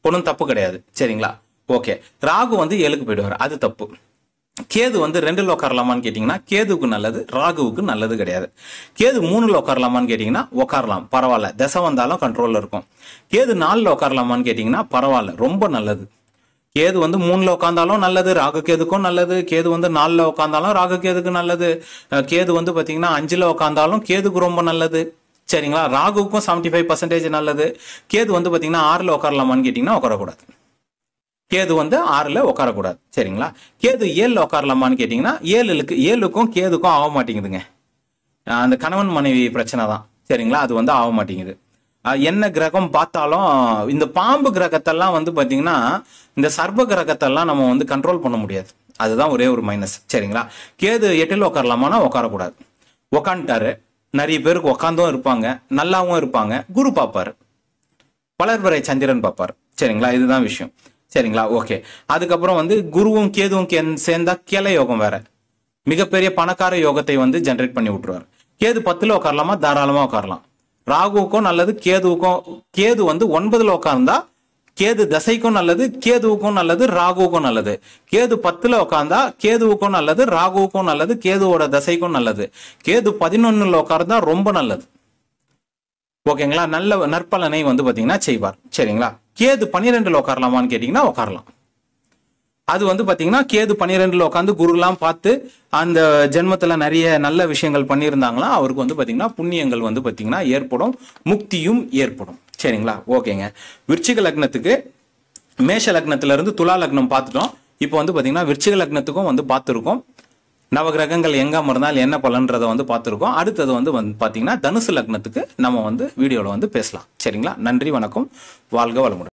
ஒன்றும் தப்பு கிடையாது. சரிங்களா? ஓகே. ராகு வந்து 7க்கு போயிடுவார், அது தப்பு. கேது வந்து 2ல உட்காரலாமான்னு கேட்டீங்கன்னா கேதுவுக்கு நல்லது, ராகுவுக்கு நல்லது கிடையாது. கேது 3ல உட்காரலாமான்னு கேட்டீங்கன்னா உட்காரலாம், பரவாயில்ல, தசை வந்தாலும் கண்ட்ரோல்ல இருக்கும். கேது 4ல உட்காரலாமான்னு கேட்டீங்கன்னா பரவாயில்ல, ரொம்ப நல்லது. கேது வந்து 3ல உட்கார்ந்தாலும் நல்லது, ராகு கேதுக்கும் நல்லது. கேது வந்து 4ல உட்கார்ந்தாலும் ராகு கேதுக்கு நல்லது. கேது வந்து பாத்தீங்கன்னா 5ல உட்கார்ந்தாலும் கேதுக்கு ரொம்ப நல்லது. சரிங்களா? ராகுவுக்கும் 75% நல்லது. கேது வந்து பாத்தீங்கன்னா 6ல உட்காரலாமான்னு கேட்டீங்கன்னா உட்காரக்கூடாது. கேது வந்து 6ல உட்காரக்கூடாது. சரிங்களா? கேது 7ல உட்காரலாமான்னு கேட்டீங்கன்னா 7க்கும் கேதுக்கும் ஆக மாட்டேங்குதுங்க. அந்த கணவன் மனைவி பிரச்சனை தான். சரிங்களா? அது வந்து ஆக மாட்டேங்குது. என்ன கிரகம் பார்த்தாலும் இந்த பாம்பு கிரகத்தெல்லாம் வந்து பாத்தீங்கன்னா இந்த சர்ப்ப கிரகத்தெல்லாம் நம்ம வந்து கண்ட்ரோல் பண்ண முடியாது. அதுதான் ஒரே ஒரு மைனஸ். சரிங்களா? கேது 8ல உட்காரலாமான்னா உட்காரக்கூடாது. உட்காந்துட்டாரு. நிறைய பேருக்கு உட்காந்தும் இருப்பாங்க, நல்லாவும் இருப்பாங்க. குரு பார்ப்பாரு, வளர்வரை சந்திரன் பார்ப்பாரு. சரிங்களா? இதுதான் விஷயம். சரிங்களா? ஓகே. அதுக்கப்புறம் வந்து குருவும் கேதுவும் சேர்ந்தா கிளை யோகம் வேற, மிகப்பெரிய பணக்கார யோகத்தை வந்து ஜெனரேட் பண்ணி விட்டுருவார். கேது 10ல உட்காரலாமா? தாராளமா உட்காரலாம். ராகுவுக்கும் நல்லது, கேதுவுக்கும். கேது வந்து 9ல உட்கார்ந்தா கேது தசைக்கும் நல்லது, கேதுவுக்கும் நல்லது, ராகுவுக்கும் நல்லது. கேது 10ல உட்கார்ந்தா கேதுவுக்கும் நல்லது, ராகுவுக்கும் நல்லது, கேதுவோட தசைக்கும் நல்லது. கேது 11ல உட்கார்ந்தா ரொம்ப நல்லது. ஓகேங்களா? நல்ல நற்பலனை வந்து பாத்தீங்கன்னா செய்வார். சரிங்களா? கேது 12ல உட்காரலாமான்னு கேட்டீங்கன்னா உட்காரலாம். அது வந்து பாத்தீங்கன்னா கேது 12ல உட்காந்து குருலாம் பார்த்து அந்த ஜென்மத்துல நிறைய நல்ல விஷயங்கள் பண்ணியிருந்தாங்களா அவருக்கு வந்து பாத்தீங்கன்னா புண்ணியங்கள் வந்து பாத்தீங்கன்னா ஏற்படும், முக்தியும் ஏற்படும். சரிங்களா? ஓகேங்க. விருச்சிக லக்னத்துக்கு மேஷ லக்னத்துல இருந்து துலா லக்னம் பார்த்துட்டோம். இப்போ வந்து பாத்தீங்கன்னா விருச்சிக லக்னத்துக்கும் வந்து பார்த்துருக்கோம். நவகிரகங்கள் எங்க அமர்ந்தால் என்ன பலன்றதை வந்து பார்த்துருக்கோம். அடுத்தது வந்து பாத்தீங்கன்னா தனுசு லக்னத்துக்கு நம்ம வந்து வீடியோல வந்து பேசலாம். சரிங்களா? நன்றி, வணக்கம், வாழ்க வளமுடன்.